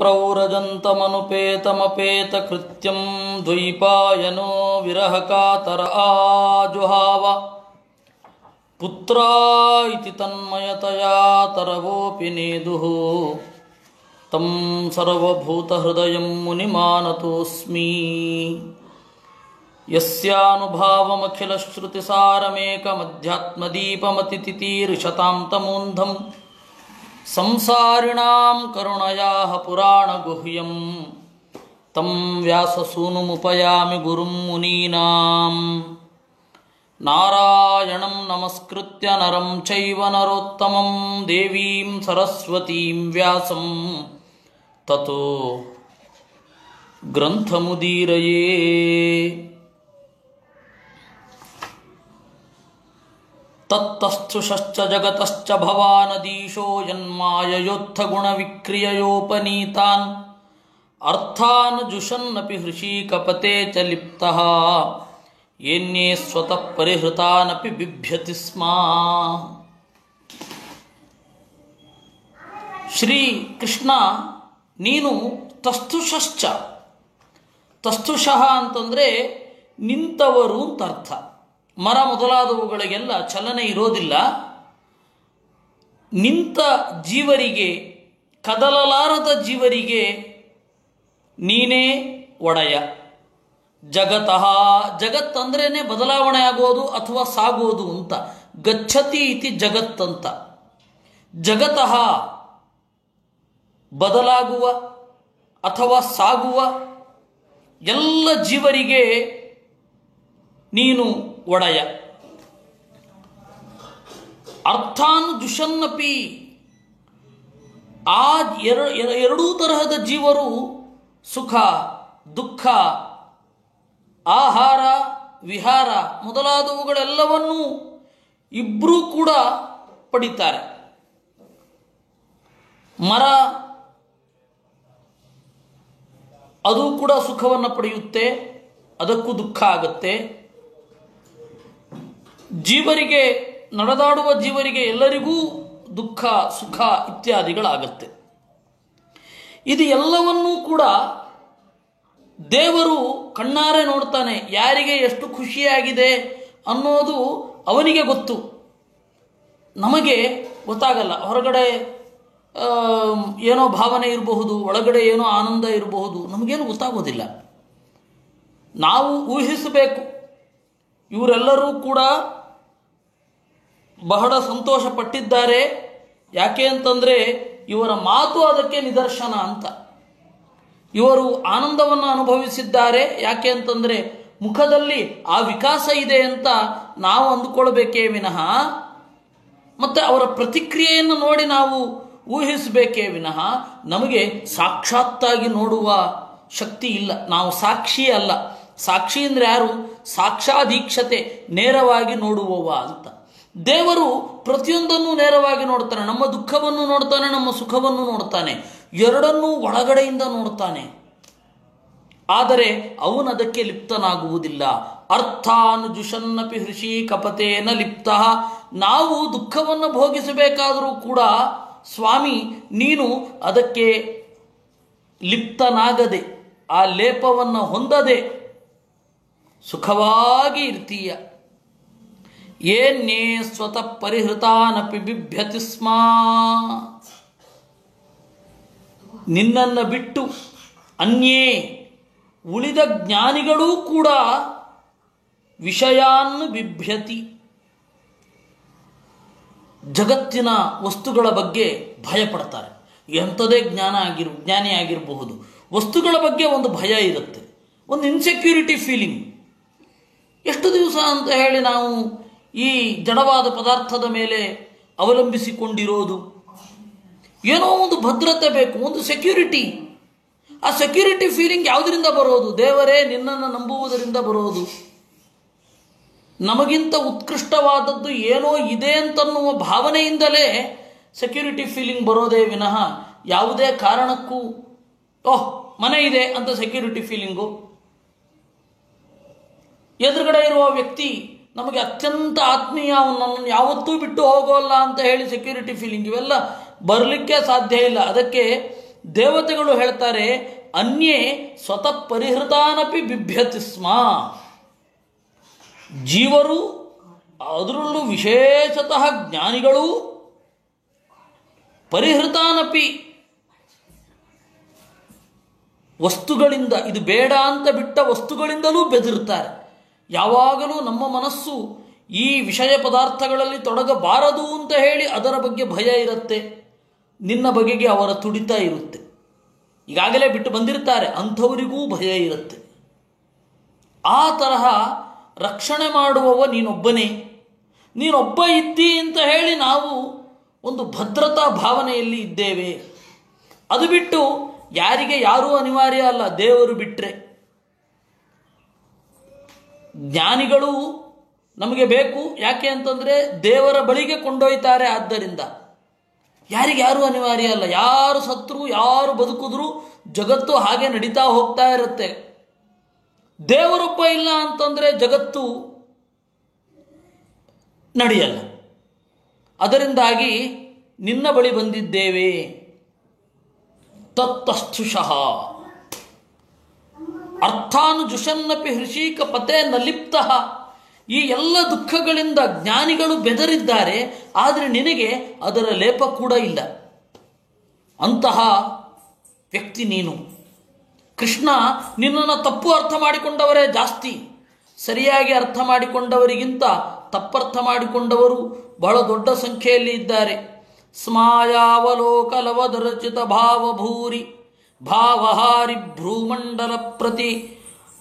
ಪ್ರವ್ರಜಂತಮನುಪೇತಮಪೇತಕೃತ್ಯಂ ದ್ವೈಪಾಯನೋ ವಿರಹಕಾತರ ಆಜುಹಾವ ಪುತ್ರಾ ಇತಿ ತನ್ಮಯತಯಾ ತರವೋಪಿ ನೇದುಃ ತಂ ಸರ್ವಭೂತಹೃದಯಂ ಮುನಿಮಾನತೋಸ್ಮಿ ಯಸ್ಯಾನುಭಾವಮಖಿಲಶ್ರುತಿಸಾರಮೇಕಮಧ್ಯಾತ್ಮದೀಪಮತಿತಿತೀರ್ಷತಾಂ ತಮೋಂಧಂ ಸಂಸಾರಿಣಾಂ ಕರುಣಯಾಃ ಪುರಾಣಗುಹ್ಯಂ ತಂ ವ್ಯಾಸಸೂನುಮುಪಯಾಮಿ ಗುರುಂ ಮುನೀನಾಂ ನಾರಾಯಣಂ ನಮಸ್ಕೃತ್ಯ ನರಂ ಚೈವ ನರೋತ್ತಮಂ ದೇವೀಂ ಸರಸ್ವತೀಂ ವ್ಯಾಸಂ ತತೋ ಗ್ರಂಥಮುದೀರಯೇ. ತತ್ತಸ್ಥುಷಶ್ಚ ಜಗತಶ್ಚ ಭವಾನದೀಶೋ ಯನ್ಮಾಯಯೋತ್ಥಗುಣವಿಕ್ರಿಯಯೋಪನೀತಾನ್ ಅರ್ಥಾನ್ ಜುಷನ್ನಪಿ ಹೃಷೀಕಪತೆ ಚ ಲಿಪ್ತಃ ಏನ್ಯೇ ಸ್ವತಃ ಪರಿಹೃತಾನಪಿ ಬಿಭ್ಯತಿ ಸ್ಮ. ಶ್ರೀ ಕೃಷ್ಣ, ನೀನು ತಸ್ಥುಷಶ್ಚ, ತಸ್ಥುಷಃ ಅಂತಂದರೆ ನಿಂತವರು ಅಂತ ಅರ್ಥ. ಮರ ಮೊದಲಾದವುಗಳಿಗೆಲ್ಲ ಚಲನೆ ಇರೋದಿಲ್ಲ. ನಿಂತ ಜೀವರಿಗೆ, ಕದಲಲಾರದ ಜೀವರಿಗೆ ನೀನೇ ಒಡೆಯ. ಜಗತಃ, ಜಗತ್ತಂದ್ರೇ ಬದಲಾವಣೆ ಆಗೋದು ಅಥವಾ ಸಾಗೋದು ಅಂತ. ಗಚ್ಚತಿ ಇತಿ ಜಗತ್ತಂತ. ಜಗತಃ ಬದಲಾಗುವ ಅಥವಾ ಸಾಗುವ ಎಲ್ಲ ಜೀವರಿಗೆ ನೀನು ಒಡೆಯ. ಅರ್ಥಾನ್ ಜುಷನ್ನಪಿ, ಆ ಎರಡೂ ತರಹದ ಜೀವರು ಸುಖ ದುಃಖ ಆಹಾರ ವಿಹಾರ ಮೊದಲಾದವುಗಳೆಲ್ಲವನ್ನೂ ಇಬ್ಬರೂ ಕೂಡ ಪಡಿತಾರೆ. ಮರ ಅದು ಕೂಡ ಸುಖವನ್ನು ಪಡೆಯುತ್ತೆ, ಅದಕ್ಕೂ ದುಃಖ ಆಗುತ್ತೆ. ಜೀವರಿಗೆ, ನಡೆದಾಡುವ ಜೀವರಿಗೆ ಎಲ್ಲರಿಗೂ ದುಃಖ ಸುಖ ಇತ್ಯಾದಿಗಳಾಗತ್ತೆ. ಇದು ಎಲ್ಲವನ್ನೂ ಕೂಡ ದೇವರು ಕಣ್ಣಾರೆ ನೋಡ್ತಾನೆ. ಯಾರಿಗೆ ಎಷ್ಟು ಖುಷಿಯಾಗಿದೆ ಅನ್ನೋದು ಅವನಿಗೆ ಗೊತ್ತು, ನಮಗೆ ಗೊತ್ತಾಗಲ್ಲ. ಹೊರಗಡೆ ಏನೋ ಭಾವನೆ ಇರಬಹುದು, ಒಳಗಡೆ ಏನೋ ಆನಂದ ಇರಬಹುದು, ನಮಗೇನು ಗೊತ್ತಾಗೋದಿಲ್ಲ. ನಾವು ಊಹಿಸಬೇಕು. ಇವರೆಲ್ಲರೂ ಕೂಡ ಬಹಳ ಸಂತೋಷ ಪಟ್ಟಿದ್ದಾರೆ. ಯಾಕೆ ಅಂತಂದರೆ ಇವರ ಮಾತು ಅದಕ್ಕೆ ನಿದರ್ಶನ ಅಂತ. ಇವರು ಆನಂದವನ್ನು ಅನುಭವಿಸಿದ್ದಾರೆ. ಯಾಕೆ ಅಂತಂದರೆ ಮುಖದಲ್ಲಿ ಆ ವಿಕಾಸ ಇದೆ ಅಂತ ನಾವು ಅಂದುಕೊಳ್ಬೇಕೇ ವಿನಃ, ಮತ್ತು ಅವರ ಪ್ರತಿಕ್ರಿಯೆಯನ್ನು ನೋಡಿ ನಾವು ಊಹಿಸಬೇಕೇ ವಿನಃ ನಮಗೆ ಸಾಕ್ಷಾತ್ತಾಗಿ ನೋಡುವ ಶಕ್ತಿ ಇಲ್ಲ. ನಾವು ಸಾಕ್ಷಿ ಅಲ್ಲ. ಸಾಕ್ಷಿ ಅಂದರೆ ಯಾರು? ಸಾಕ್ಷಾಧೀಕ್ಷತೆ, ನೇರವಾಗಿ ನೋಡುವವ ಅಂತ. ದೇವರು ಪ್ರತಿಯೊಂದನ್ನು ನೇರವಾಗಿ ನೋಡ್ತಾನೆ. ನಮ್ಮ ದುಃಖವನ್ನು ನೋಡ್ತಾನೆ, ನಮ್ಮ ಸುಖವನ್ನು ನೋಡ್ತಾನೆ, ಎರಡನ್ನೂ ಒಳಗಡೆಯಿಂದ ನೋಡ್ತಾನೆ. ಆದರೆ ಅವನದಕ್ಕೆ ಲಿಪ್ತನಾಗುವುದಿಲ್ಲ. ಅರ್ಥಾನ್ ಜುಷನ್ನಪಿ ಹೃಷಿ ಕಪತೇನ ಲಿಪ್ತಃ. ನಾವು ದುಃಖವನ್ನು ಭೋಗಿಸಬೇಕಾದರೂ ಕೂಡ ಸ್ವಾಮಿ ನೀನು ಅದಕ್ಕೆ ಲಿಪ್ತನಾಗದೆ, ಆ ಲೇಪವನ್ನು ಹೊಂದದೆ ಸುಖವಾಗಿ ಇರ್ತೀಯ. ಏನ್ಯೇ ಸ್ವತಃ ಪರಿಹೃತಾನಪಿ ಬಿಭ್ಯತಿ ಸ್ಮ. ನಿನ್ನನ್ನು ಬಿಟ್ಟು ಅನ್ಯೇ ಉಳಿದ ಜ್ಞಾನಿಗಳೂ ಕೂಡ ವಿಷಯಾನ್ ಬಿಭ್ಯತಿ, ಜಗತ್ತಿನ ವಸ್ತುಗಳ ಬಗ್ಗೆ ಭಯಪಡ್ತಾರೆ. ಎಂಥದೇ ಜ್ಞಾನಿ ಆಗಿರಬಹುದು, ವಸ್ತುಗಳ ಬಗ್ಗೆ ಒಂದು ಭಯ ಇರುತ್ತೆ, ಒಂದು ಇನ್ಸೆಕ್ಯೂರಿಟಿ ಫೀಲಿಂಗ್. ಎಷ್ಟು ದಿವಸ ಅಂತ ಹೇಳಿ ನಾವು ಈ ಜಡವಾದ ಪದಾರ್ಥದ ಮೇಲೆ ಅವಲಂಬಿಸಿಕೊಂಡಿರೋದು? ಏನೋ ಒಂದು ಭದ್ರತೆ ಬೇಕು, ಒಂದು ಸೆಕ್ಯೂರಿಟಿ. ಆ ಸೆಕ್ಯೂರಿಟಿ ಫೀಲಿಂಗ್ ಯಾವುದರಿಂದ ಬರೋದು? ದೇವರೇ ನಿನ್ನನ್ನು ನಂಬುವುದರಿಂದ ಬರೋದು. ನಮಗಿಂತ ಉತ್ಕೃಷ್ಟವಾದದ್ದು ಏನೋ ಇದೆ ಅಂತನ್ನುವ ಭಾವನೆಯಿಂದಲೇ ಸೆಕ್ಯೂರಿಟಿ ಫೀಲಿಂಗ್ ಬರೋದೇ ವಿನಃ ಯಾವುದೇ ಕಾರಣಕ್ಕೂ ಮನೆ ಇದೆ ಅಂತ ಸೆಕ್ಯೂರಿಟಿ ಫೀಲಿಂಗು. ಎದುರುಗಡೆ ಇರುವ ವ್ಯಕ್ತಿ ನಮಗೆ ಅತ್ಯಂತ ಆತ್ಮೀಯ, ನನ್ನನ್ನು ಯಾವತ್ತೂ ಬಿಟ್ಟು ಹೋಗೋಲ್ಲ ಅಂತ ಹೇಳಿ ಸೆಕ್ಯೂರಿಟಿ ಫೀಲಿಂಗ್, ಇವೆಲ್ಲ ಬರಲಿಕ್ಕೆ ಸಾಧ್ಯ ಇಲ್ಲ. ಅದಕ್ಕೆ ದೇವತೆಗಳು ಹೇಳ್ತಾರೆ, ಅನ್ಯೇ ಸ್ವತಃ ಪರಿಹೃತಾನಪಿ ಬಿಭ್ಯತಿ ಸ್ಮ. ಜೀವರು, ಅದರಲ್ಲೂ ವಿಶೇಷತಃ ಜ್ಞಾನಿಗಳು, ಪರಿಹೃತಾನಪಿ ವಸ್ತುಗಳಿಂದ, ಇದು ಬೇಡ ಅಂತ ಬಿಟ್ಟ ವಸ್ತುಗಳಿಂದಲೂ ಬೆದರುತ್ತಾರೆ. ಯಾವಾಗಲೂ ನಮ್ಮ ಮನಸ್ಸು ಈ ವಿಷಯ ಪದಾರ್ಥಗಳಲ್ಲಿ ತೊಡಗಬಾರದು ಅಂತ ಹೇಳಿ ಅದರ ಬಗ್ಗೆ ಭಯ ಇರುತ್ತೆ. ನಿನ್ನ ಬಗೆಗೆ ಅವರ ತುಡಿತ ಇರುತ್ತೆ. ಈಗಾಗಲೇ ಬಿಟ್ಟು ಬಂದಿರ್ತಾರೆ, ಅಂಥವರಿಗೂ ಭಯ ಇರುತ್ತೆ. ಆ ತರಹ ರಕ್ಷಣೆ ಮಾಡುವವ ನೀನೊಬ್ಬನೇ. ನೀನೊಬ್ಬ ಇದ್ದಿ ಅಂತ ಹೇಳಿ ನಾವು ಒಂದು ಭದ್ರತಾ ಭಾವನೆಯಲ್ಲಿ ಇದ್ದೇವೆ. ಅದು ಬಿಟ್ಟು ಯಾರಿಗೆ ಯಾರೂ ಅನಿವಾರ್ಯ ಅಲ್ಲ, ದೇವರು ಬಿಟ್ಟರೆ. ಜ್ಞಾನಿಗಳು ನಮಗೆ ಬೇಕು, ಯಾಕೆ ಅಂತಂದರೆ ದೇವರ ಬಳಿಗೆ ಕೊಂಡೊಯ್ತಾರೆ. ಆದ್ದರಿಂದ ಯಾರಿಗೆ ಯಾರೂ ಅನಿವಾರ್ಯ ಅಲ್ಲ. ಯಾರು ಸತ್ರು ಯಾರು ಬದುಕಿದ್ರು ಜಗತ್ತು ಹಾಗೆ ನಡೀತಾ ಹೋಗ್ತಾ ಇರುತ್ತೆ. ದೇವರೊಬ್ಬ ಇಲ್ಲ ಅಂತಂದರೆ ಜಗತ್ತು ನಡೆಯಲ್ಲ. ಅದರಿಂದಾಗಿ ನಿನ್ನ ಬಳಿ ಬಂದಿದ್ದೇವೆ. ತತ್ತಸ್ಥುಷಃ ಅರ್ಥಾನುಜುಷನ್ನಪಿ ಹೃಷೀಕ ಪತೆ ನಲಿಪ್ತಃ. ಈ ಎಲ್ಲ ದುಃಖಗಳಿಂದ ಜ್ಞಾನಿಗಳು ಬೆದರಿದ್ದಾರೆ, ಆದರೆ ನಿನಗೆ ಅದರ ಲೇಪ ಕೂಡ ಇಲ್ಲ. ಅಂತಹ ವ್ಯಕ್ತಿ ನೀನು. ಕೃಷ್ಣ ನಿನ್ನನ್ನು ತಪ್ಪು ಅರ್ಥ ಮಾಡಿಕೊಂಡವರೇ ಜಾಸ್ತಿ. ಸರಿಯಾಗಿ ಅರ್ಥ ಮಾಡಿಕೊಂಡವರಿಗಿಂತ ತಪ್ಪರ್ಥ ಮಾಡಿಕೊಂಡವರು ಬಹಳ ದೊಡ್ಡ ಸಂಖ್ಯೆಯಲ್ಲಿ ಇದ್ದಾರೆ. ಸ್ಮಾಯಾವಲೋಕಲವದರಚಿತ ಭಾವಭೂರಿ ಭಾವಹಾರಿ ಭ್ರೂಮಂಡಲ ಪ್ರತಿ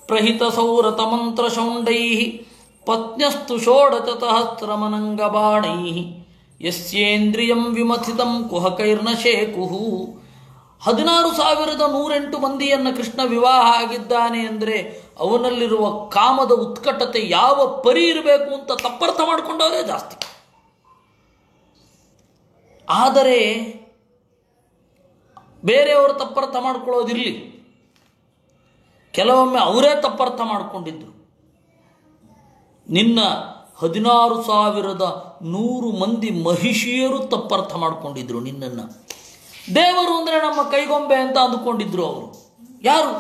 ಪ್ರಹಿತ ಸೌರತ ಮಂತ್ರ ಶೌಂಡೈ ಪತ್ನ್ಯಸ್ತು ಷೋಡಚತಹಸ್ರಮನಂಗ ಬಾಣೈ ಯಸ್ಯೇಂದ್ರಿಯಂ ವಿಮಥಿತಂ ಕುಹಕೈರ್ನ ಶೇಕುಹು. 16,108 ಮಂದಿಯನ್ನು ಕೃಷ್ಣ ವಿವಾಹ ಆಗಿದ್ದಾನೆ ಅಂದರೆ ಅವನಲ್ಲಿರುವ ಕಾಮದ ಉತ್ಕಟತೆ ಯಾವ ಪರಿ ಇರಬೇಕು ಅಂತ ತಪ್ಪರ್ಥ ಮಾಡಿಕೊಂಡವರೇ ಜಾಸ್ತಿ. ಆದರೆ ಬೇರೆಯವರು ತಪ್ಪರ್ಥ ಮಾಡ್ಕೊಳ್ಳೋದಿರಲಿ, ಕೆಲವೊಮ್ಮೆ ಅವರೇ ತಪ್ಪರ್ಥ ಮಾಡಿಕೊಂಡಿದ್ರು. ನಿನ್ನ 16,100 ಮಂದಿ ಮಹಿಷಿಯರು ತಪ್ಪರ್ಥ ಮಾಡಿಕೊಂಡಿದ್ರು ನಿನ್ನನ್ನು. ದೇವರು ಅಂದರೆ ನಮ್ಮ ಕೈಗೊಂಬೆ ಅಂತ ಅಂದುಕೊಂಡಿದ್ರು ಅವರು. ಯಾರು?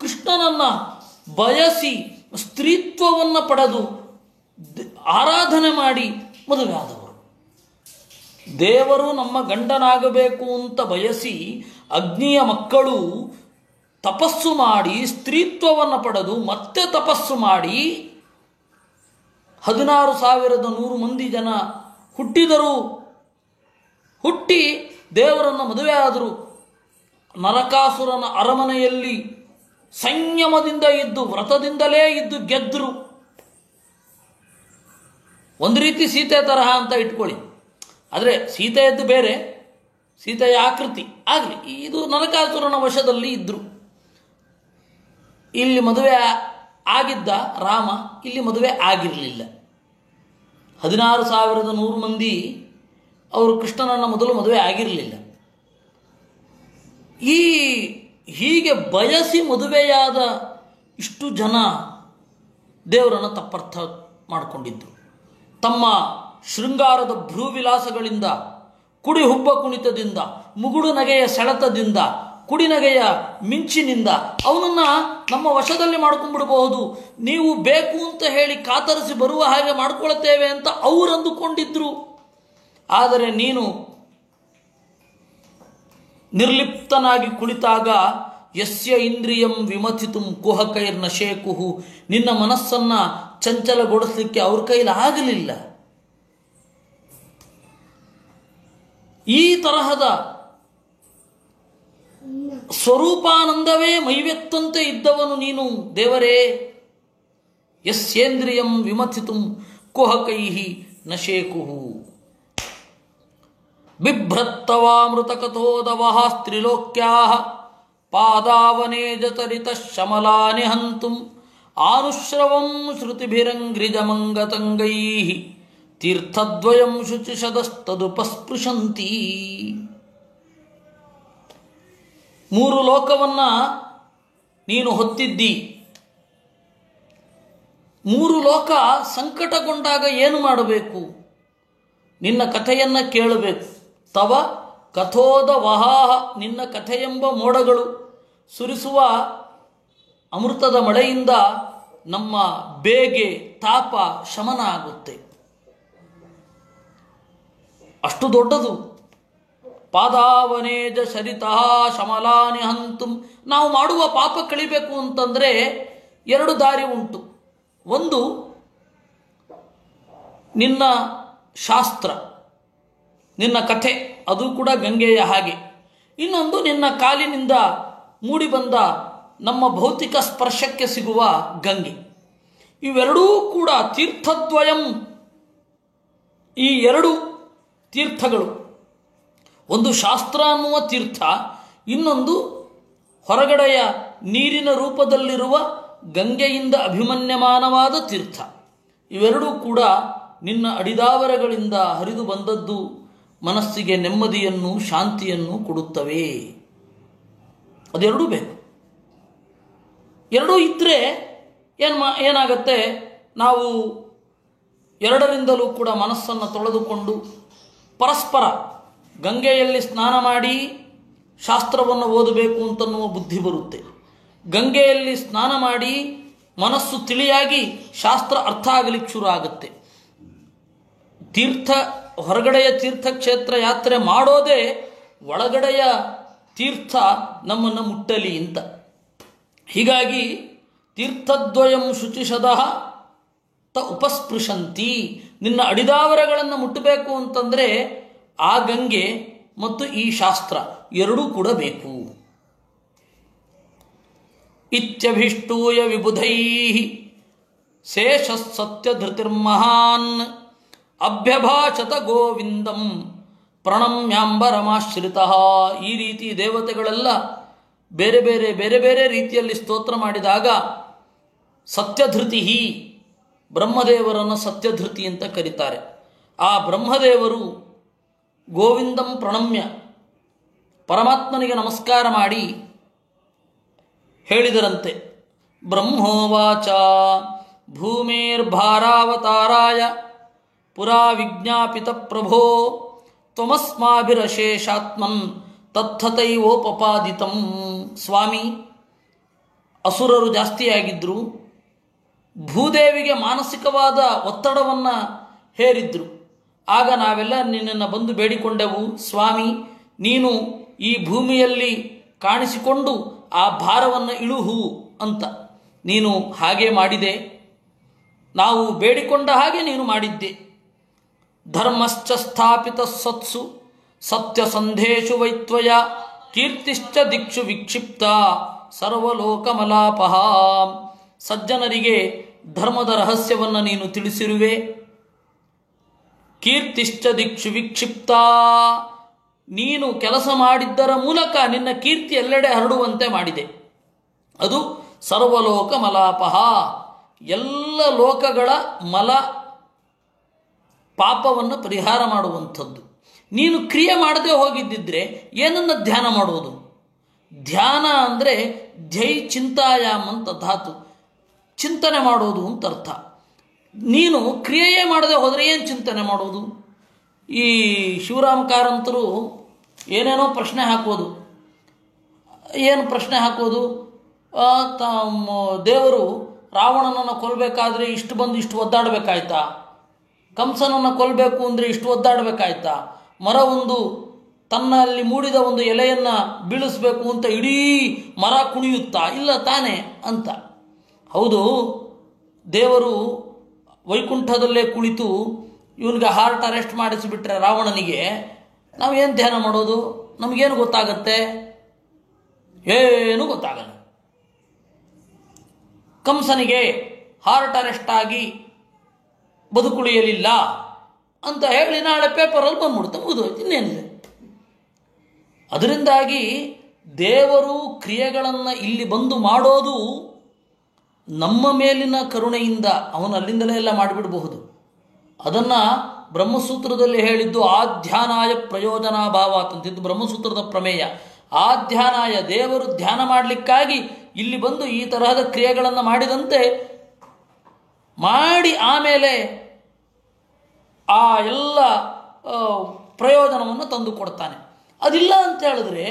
ಕೃಷ್ಣನನ್ನು ಬಯಸಿ ಸ್ತ್ರೀತ್ವವನ್ನು ಪಡೆದು ಆರಾಧನೆ ಮಾಡಿ ಮದುವೆ ಆದವರು. ದೇವರು ನಮ್ಮ ಗಂಡನಾಗಬೇಕು ಅಂತ ಬಯಸಿ ಅಗ್ನಿಯ ಮಕ್ಕಳು ತಪಸ್ಸು ಮಾಡಿ ಸ್ತ್ರೀತ್ವವನ್ನು ಪಡೆದು ಮತ್ತೆ ತಪಸ್ಸು ಮಾಡಿ 16,100 ಮಂದಿ ಜನ ಹುಟ್ಟಿದರು. ಹುಟ್ಟಿ ದೇವರನ್ನು ಮದುವೆ ಆದರು. ನರಕಾಸುರನ ಅರಮನೆಯಲ್ಲಿ ಸಂಯಮದಿಂದ ಇದ್ದು ವ್ರತದಿಂದಲೇ ಇದ್ದು ಗೆದ್ದರು. ಒಂದು ರೀತಿ ಸೀತೆ ತರಹ ಅಂತ ಇಟ್ಕೊಳ್ಳಿ. ಆದರೆ ಸೀತೆಯದ್ದು ಬೇರೆ, ಸೀತೆಯ ಆಕೃತಿ ಆಗಲಿ. ಇದು ನರಕಾಸುರನ ವಶದಲ್ಲಿ ಇದ್ದರು. ಇಲ್ಲಿ ಮದುವೆ ಆಗಿದ್ದ ರಾಮ, ಇಲ್ಲಿ ಮದುವೆ ಆಗಿರಲಿಲ್ಲ. 16,100 ಮಂದಿ ಅವರು ಕೃಷ್ಣನನ್ನು ಮೊದಲು ಮದುವೆ ಆಗಿರಲಿಲ್ಲ. ಹೀಗೆ ಬಯಸಿ ಮದುವೆಯಾದ ಇಷ್ಟು ಜನ ದೇವರನ್ನು ತಪ್ಪರ್ಥ ಮಾಡಿಕೊಂಡಿದ್ದರು. ತಮ್ಮ ಶೃಂಗಾರದ ಭ್ರೂವಿಲಾಸಗಳಿಂದ, ಕುಡಿ ಹುಬ್ಬ ಕುಣಿತದಿಂದ, ಮುಗುಡು ನಗೆಯ ಸೆಳೆತದಿಂದ, ಕುಡಿನಗೆಯ ಮಿಂಚಿನಿಂದ ಅವನನ್ನು ನಮ್ಮ ವಶದಲ್ಲಿ ಮಾಡ್ಕೊಂಡ್ಬಿಡಬಹುದು. ನೀವು ಬೇಕು ಅಂತ ಹೇಳಿ ಕಾತರಿಸಿ ಬರುವ ಹಾಗೆ ಮಾಡ್ಕೊಳ್ತೇವೆ ಅಂತ ಅವರು ಅಂದುಕೊಂಡಿದ್ರು. ಆದರೆ ನೀನು ನಿರ್ಲಿಪ್ತನಾಗಿ ಕುಳಿತಾಗ ಯಸ್ಯ ಇಂದ್ರಿಯಂ ವಿಮಥಿತುಂ ಕುಹಕೈರ್ನ ಶೇಕುಹು, ನಿನ್ನ ಮನಸ್ಸನ್ನು ಚಂಚಲಗೊಳಿಸಲಿಕ್ಕೆ ಅವ್ರ ಕೈಲಿ ಆಗಲಿಲ್ಲ. ಈ ತರಹದ ಸ್ವರೂಪಾನಂದವೇ ಮೈವೆತ್ತಂತೆ ಇದ್ದವನು ನೀನು ದೇವರೇ. ಯಸ್ಯೇಂದ್ರಿಯಂ ವಿಮಥಿತುಂ ಕುಹಕೈಹಿ ನ ಶೇಕುಹು. ಬಿಭ್ರತ್ತವಾಮೃತಕಥೋದವಃ ಸ್ತ್ರಿಲೋಕ್ಯಾಃ ಪಾದಾವನೇಜತರಿತ ಶಮಲಾನಿ ಹಂತುಂ ಆನುಶ್ರವಂ ಶ್ರುತಿಭಿರಂಗ್ರಿಜಮಂಗತಂಗೈಃ ತೀರ್ಥದ್ವಯಂ ಶುಚಿಷದಸ್ತದುಪಸ್ಪೃಶಂತಿ. 3 ಲೋಕವನ್ನು ನೀನು ಹೊತ್ತಿದ್ದಿ. 3 ಲೋಕ ಸಂಕಟಗೊಂಡಾಗ ಏನು ಮಾಡಬೇಕು? ನಿನ್ನ ಕಥೆಯನ್ನು ಕೇಳಬೇಕು. ತವ ಕಥೋದ ವಹಾಹ ನಿನ್ನ ಕಥೆಯೆಂಬ ಮೋಡಗಳು ಸುರಿಸುವ ಅಮೃತದ ಮಳೆಯಿಂದ ನಮ್ಮ ಬೇಗೆ ತಾಪ ಶಮನ ಆಗುತ್ತೆ. ಅಷ್ಟು ದೊಡ್ಡದು. ಪಾದಾವನೇಜ ಶರಿತಃ ಶಮಲಾನಿ ಹಂತುಂ. ನಾವು ಮಾಡುವ ಪಾಪ ಕಳಿಬೇಕು ಅಂತಂದರೆ ಎರಡು ದಾರಿ ಉಂಟು. ಒಂದು ನಿನ್ನ ಶಾಸ್ತ್ರ, ನಿನ್ನ ಕಥೆ, ಅದು ಕೂಡ ಗಂಗೆಯ ಹಾಗೆ. ಇನ್ನೊಂದು ನಿನ್ನ ಕಾಲಿನಿಂದ ಮೂಡಿ ಬಂದ ನಮ್ಮ ಭೌತಿಕ ಸ್ಪರ್ಶಕ್ಕೆ ಸಿಗುವ ಗಂಗೆ. ಇವೆರಡೂ ಕೂಡ ತೀರ್ಥದ್ವಯಂ. ಈ ಎರಡು ತೀರ್ಥಗಳು, ಒಂದು ಶಾಸ್ತ್ರ ಅನ್ನುವ ತೀರ್ಥ, ಇನ್ನೊಂದು ಹೊರಗಡೆಯ ನೀರಿನ ರೂಪದಲ್ಲಿರುವ ಗಂಗೆಯಿಂದ ಅಭಿಮನ್ಯಮಾನವಾದ ತೀರ್ಥ. ಇವೆರಡೂ ಕೂಡ ನಿನ್ನ ಅಡಿದಾವರಗಳಿಂದ ಹರಿದು ಬಂದದ್ದು ಮನಸ್ಸಿಗೆ ನೆಮ್ಮದಿಯನ್ನು ಶಾಂತಿಯನ್ನು ಕೊಡುತ್ತವೆ. ಅದೆರಡೂ ಬೇಕು. ಎರಡೂ ಇದ್ದರೆ ಏನಾಗತ್ತೆ, ನಾವು ಎರಡರಿಂದಲೂ ಕೂಡ ಮನಸ್ಸನ್ನು ತೊಳೆದುಕೊಂಡು ಪರಸ್ಪರ ಗಂಗೆಯಲ್ಲಿ ಸ್ನಾನ ಮಾಡಿ ಶಾಸ್ತ್ರವನ್ನು ಓದಬೇಕು ಅಂತನ್ನುವ ಬುದ್ಧಿ ಬರುತ್ತೆ. ಗಂಗೆಯಲ್ಲಿ ಸ್ನಾನ ಮಾಡಿ ಮನಸ್ಸು ತಿಳಿಯಾಗಿ ಶಾಸ್ತ್ರ ಅರ್ಥ ಆಗಲಿಕ್ಕೆ ಶುರು ಆಗುತ್ತೆ. ಹೊರಗಡೆಯ ತೀರ್ಥಕ್ಷೇತ್ರ ಯಾತ್ರೆ ಮಾಡೋದೇ ಒಳಗಡೆಯ ತೀರ್ಥ ನಮ್ಮನ್ನು ಮುಟ್ಟಲಿ ಅಂತ. ಹೀಗಾಗಿ ತೀರ್ಥದ್ವಯಂ ಶುಚಿಷದಃ ತ ಉಪಸ್ಪೃಶಂತಿ. ನಿನ್ನ ಅಡಿದಾವರಗಳನ್ನು ಮುಟ್ಟಬೇಕು ಅಂತಂದರೆ ಆ ಗಂಗೆ ಮತ್ತು ಈ ಶಾಸ್ತ್ರ ಎರಡೂ ಕೂಡ ಬೇಕು. ಇತ್ಯಭಿಷ್ಟೂಯ ವಿಬುಧೈ ಶೇಷ ಸತ್ಯಧೃತಿರ್ಮಹಾನ್ ಅಭ್ಯಭಾಷತ ಗೋವಿಂದಂ ಪ್ರಣಮ್ಯಾಂಬರಮಾಶ್ರಿತ. ಈ ರೀತಿ ದೇವತೆಗಳೆಲ್ಲ ಬೇರೆ ಬೇರೆ ಬೇರೆ ಬೇರೆ ರೀತಿಯಲ್ಲಿ ಸ್ತೋತ್ರ ಮಾಡಿದಾಗ ಸತ್ಯಧೃತಿ, ಬ್ರಹ್ಮದೇವರನ್ನು ಸತ್ಯಧೃತಿ ಅಂತ ಕರೀತಾರೆ. ಆ ಬ್ರಹ್ಮದೇವರು ಗೋವಿಂದಂ ಪ್ರಣಮ್ಯ, ಪರಮಾತ್ಮನಿಗೆ ನಮಸ್ಕಾರ ಮಾಡಿ ಹೇಳಿದರಂತೆ, ಬ್ರಹ್ಮೋವಾಚ ಭೂಮೇರ್ಭಾರಾವತಾರಾಯ ಪುರಾ ವಿಜ್ಞಾಪಿತ ಪ್ರಭೋ ತ್ವಮಸ್ಮಾಭಿರಶೇಷಾತ್ಮನ್ ತತ್ಥತೈವೋಪಪಾದಿತಂ. ಸ್ವಾಮಿ, ಅಸುರರು ಜಾಸ್ತಿಯಾಗಿದ್ದರು, ಭೂದೇವಿಗೆ ಮಾನಸಿಕವಾದ ಒತ್ತಡವನ್ನು ಹೇರಿದ್ರು. ಆಗ ನಾವೆಲ್ಲ ನಿನ್ನನ್ನು ಬಂದು ಬೇಡಿಕೊಂಡೆವು, ಸ್ವಾಮಿ ನೀನು ಈ ಭೂಮಿಯಲ್ಲಿ ಕಾಣಿಸಿಕೊಂಡು ಆ ಭಾರವನ್ನು ಇಳುಹು ಅಂತ. ನೀನು ಹಾಗೆ ಮಾಡಿದೆ, ನಾವು ಬೇಡಿಕೊಂಡ ಹಾಗೆ ನೀನು ಮಾಡಿದ್ದೆ. ಧರ್ಮಶ್ಚ ಸ್ಥಾಪಿತ ಸತ್ಸು ಸತ್ಯಸಂಧೇಶು ವೈತ್ವಯ ಕೀರ್ತಿಶ್ಚ ದಿಕ್ಷು ವಿಕ್ಷಿಪ್ತ ಸರ್ವಲೋಕಮಲಾಪಹ. ಸಜ್ಜನರಿಗೆ ಧರ್ಮದ ರಹಸ್ಯವನ್ನು ನೀನು ತಿಳಿಸಿರುವೆ. ಕೀರ್ತಿಶ್ಚ ದಿಕ್ಷು ವಿಕ್ಷಿಪ್ತ, ನೀನು ಕೆಲಸ ಮಾಡಿದ್ದರ ಮೂಲಕ ನಿನ್ನ ಕೀರ್ತಿ ಎಲ್ಲೆಡೆ ಹರಡುವಂತೆ ಮಾಡಿದೆ. ಅದು ಸರ್ವಲೋಕ ಮಲಾಪಹ, ಎಲ್ಲ ಲೋಕಗಳ ಮಲ ಪಾಪವನ್ನು ಪರಿಹಾರ ಮಾಡುವಂಥದ್ದು. ನೀನು ಕ್ರಿಯೆ ಮಾಡದೆ ಹೋಗಿದ್ದಿದ್ರೆ ಏನನ್ನು ಧ್ಯಾನ ಮಾಡುವುದು? ಧ್ಯಾನ ಅಂದರೆ ಧ್ಯೈ ಚಿಂತಾಯಾಮ್ ಅಂತ ಧಾತು, ಚಿಂತನೆ ಮಾಡೋದು ಅಂತ ಅರ್ಥ. ನೀನು ಕ್ರಿಯೆಯೇ ಮಾಡದೆ ಹೋದರೆ ಏನು ಚಿಂತನೆ ಮಾಡೋದು? ಈ ಶಿವರಾಮ ಕಾರಂತರು ಏನೇನೋ ಪ್ರಶ್ನೆ ಹಾಕೋದು. ಏನು ಪ್ರಶ್ನೆ ಹಾಕೋದು? ದೇವರು ರಾವಣನನ್ನು ಕೊಲ್ಲಬೇಕಾದ್ರೆ ಇಷ್ಟು ಬಂದು ಇಷ್ಟು ಒದ್ದಾಡಬೇಕಾಯ್ತಾ? ಕಂಸನನ್ನು ಕೊಲ್ಲಬೇಕು ಅಂದರೆ ಇಷ್ಟು ಒದ್ದಾಡಬೇಕಾಯ್ತಾ? ಮರವೊಂದು ತನ್ನಲ್ಲಿ ಮೂಡಿದ ಒಂದು ಎಲೆಯನ್ನು ಬೀಳಿಸಬೇಕು ಅಂತ ಇಡೀ ಮರ ಕುಣಿಯುತ್ತಾ? ಇಲ್ಲ ತಾನೇ ಅಂತ. ಹೌದು, ದೇವರು ವೈಕುಂಠದಲ್ಲೇ ಕುಳಿತು ಇವನಿಗೆ ಹಾರ್ಟ್ ಅರೆಸ್ಟ್ ಮಾಡಿಸಿಬಿಟ್ರೆ ರಾವಣನಿಗೆ ನಾವೇನು ಧ್ಯಾನ ಮಾಡೋದು? ನಮಗೇನು ಗೊತ್ತಾಗತ್ತೆ? ಏನು ಗೊತ್ತಾಗಲ್ಲ. ಕಂಸನಿಗೆ ಹಾರ್ಟ್ ಅರೆಸ್ಟ್ ಆಗಿ ಬದುಕುಳಿಯಲಿಲ್ಲ ಅಂತ ಹೇಳಿ ನಾಳೆ ಪೇಪರಲ್ಲಿ ಬಂದ್ಬಿಡುತ್ತೆ, ಮುಗಿದೋಯ್ತು, ಇನ್ನೇನಿದೆ. ಅದರಿಂದಾಗಿ ದೇವರು ಕ್ರಿಯೆಗಳನ್ನು ಇಲ್ಲಿ ಬಂದು ಮಾಡೋದು ನಮ್ಮ ಮೇಲಿನ ಕರುಣೆಯಿಂದ. ಅವನು ಅಲ್ಲಿಂದಲೇ ಎಲ್ಲ ಮಾಡಿಬಿಡಬಹುದು. ಅದನ್ನು ಬ್ರಹ್ಮಸೂತ್ರದಲ್ಲಿ ಹೇಳಿದ್ದು ಆಧ್ಯಾನಾಯ ಪ್ರಯೋಜನಾಭಾವ ಅಂತಿದ್ದು ಬ್ರಹ್ಮಸೂತ್ರದ ಪ್ರಮೇಯ. ಆಧ್ಯಾನಾಯ, ದೇವರು ಧ್ಯಾನ ಮಾಡಲಿಕ್ಕಾಗಿ ಇಲ್ಲಿ ಬಂದು ಈ ತರಹದ ಕ್ರಿಯೆಗಳನ್ನು ಮಾಡಿದಂತೆ ಮಾಡಿ ಆಮೇಲೆ ಆ ಎಲ್ಲ ಪ್ರಯೋಜನವನ್ನು ತಂದು ಕೊಡ್ತಾನೆ. ಅದಿಲ್ಲ ಅಂತ ಹೇಳಿದ್ರೆ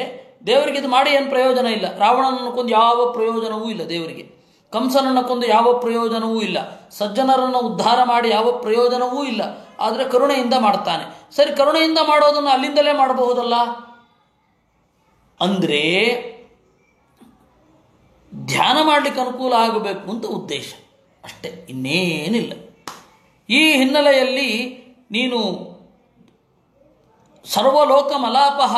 ದೇವರಿಗೆ ಇದು ಮಾಡಿ ಏನು ಪ್ರಯೋಜನ ಇಲ್ಲ. ರಾವಣನನ್ನು ಕೊಂದು ಯಾವ ಪ್ರಯೋಜನವೂ ಇಲ್ಲ ದೇವರಿಗೆ. ಕಂಸನನ್ನು ಕೊಂದು ಯಾವ ಪ್ರಯೋಜನವೂ ಇಲ್ಲ. ಸಜ್ಜನರನ್ನು ಉದ್ಧಾರ ಮಾಡಿ ಯಾವ ಪ್ರಯೋಜನವೂ ಇಲ್ಲ. ಆದರೆ ಕರುಣೆಯಿಂದ ಮಾಡ್ತಾನೆ. ಸರಿ, ಕರುಣೆಯಿಂದ ಮಾಡೋದನ್ನು ಅಲ್ಲಿಂದಲೇ ಮಾಡಬಹುದಲ್ಲ ಅಂದರೆ ಧ್ಯಾನ ಮಾಡಲಿಕ್ಕೆ ಅನುಕೂಲ ಆಗಬೇಕು ಅಂತ ಉದ್ದೇಶ ಅಷ್ಟೇ, ಇನ್ನೇನಿಲ್ಲ. ಈ ಹಿನ್ನೆಲೆಯಲ್ಲಿ ನೀನು ಸರ್ವಲೋಕ ಮಲಾಪಹ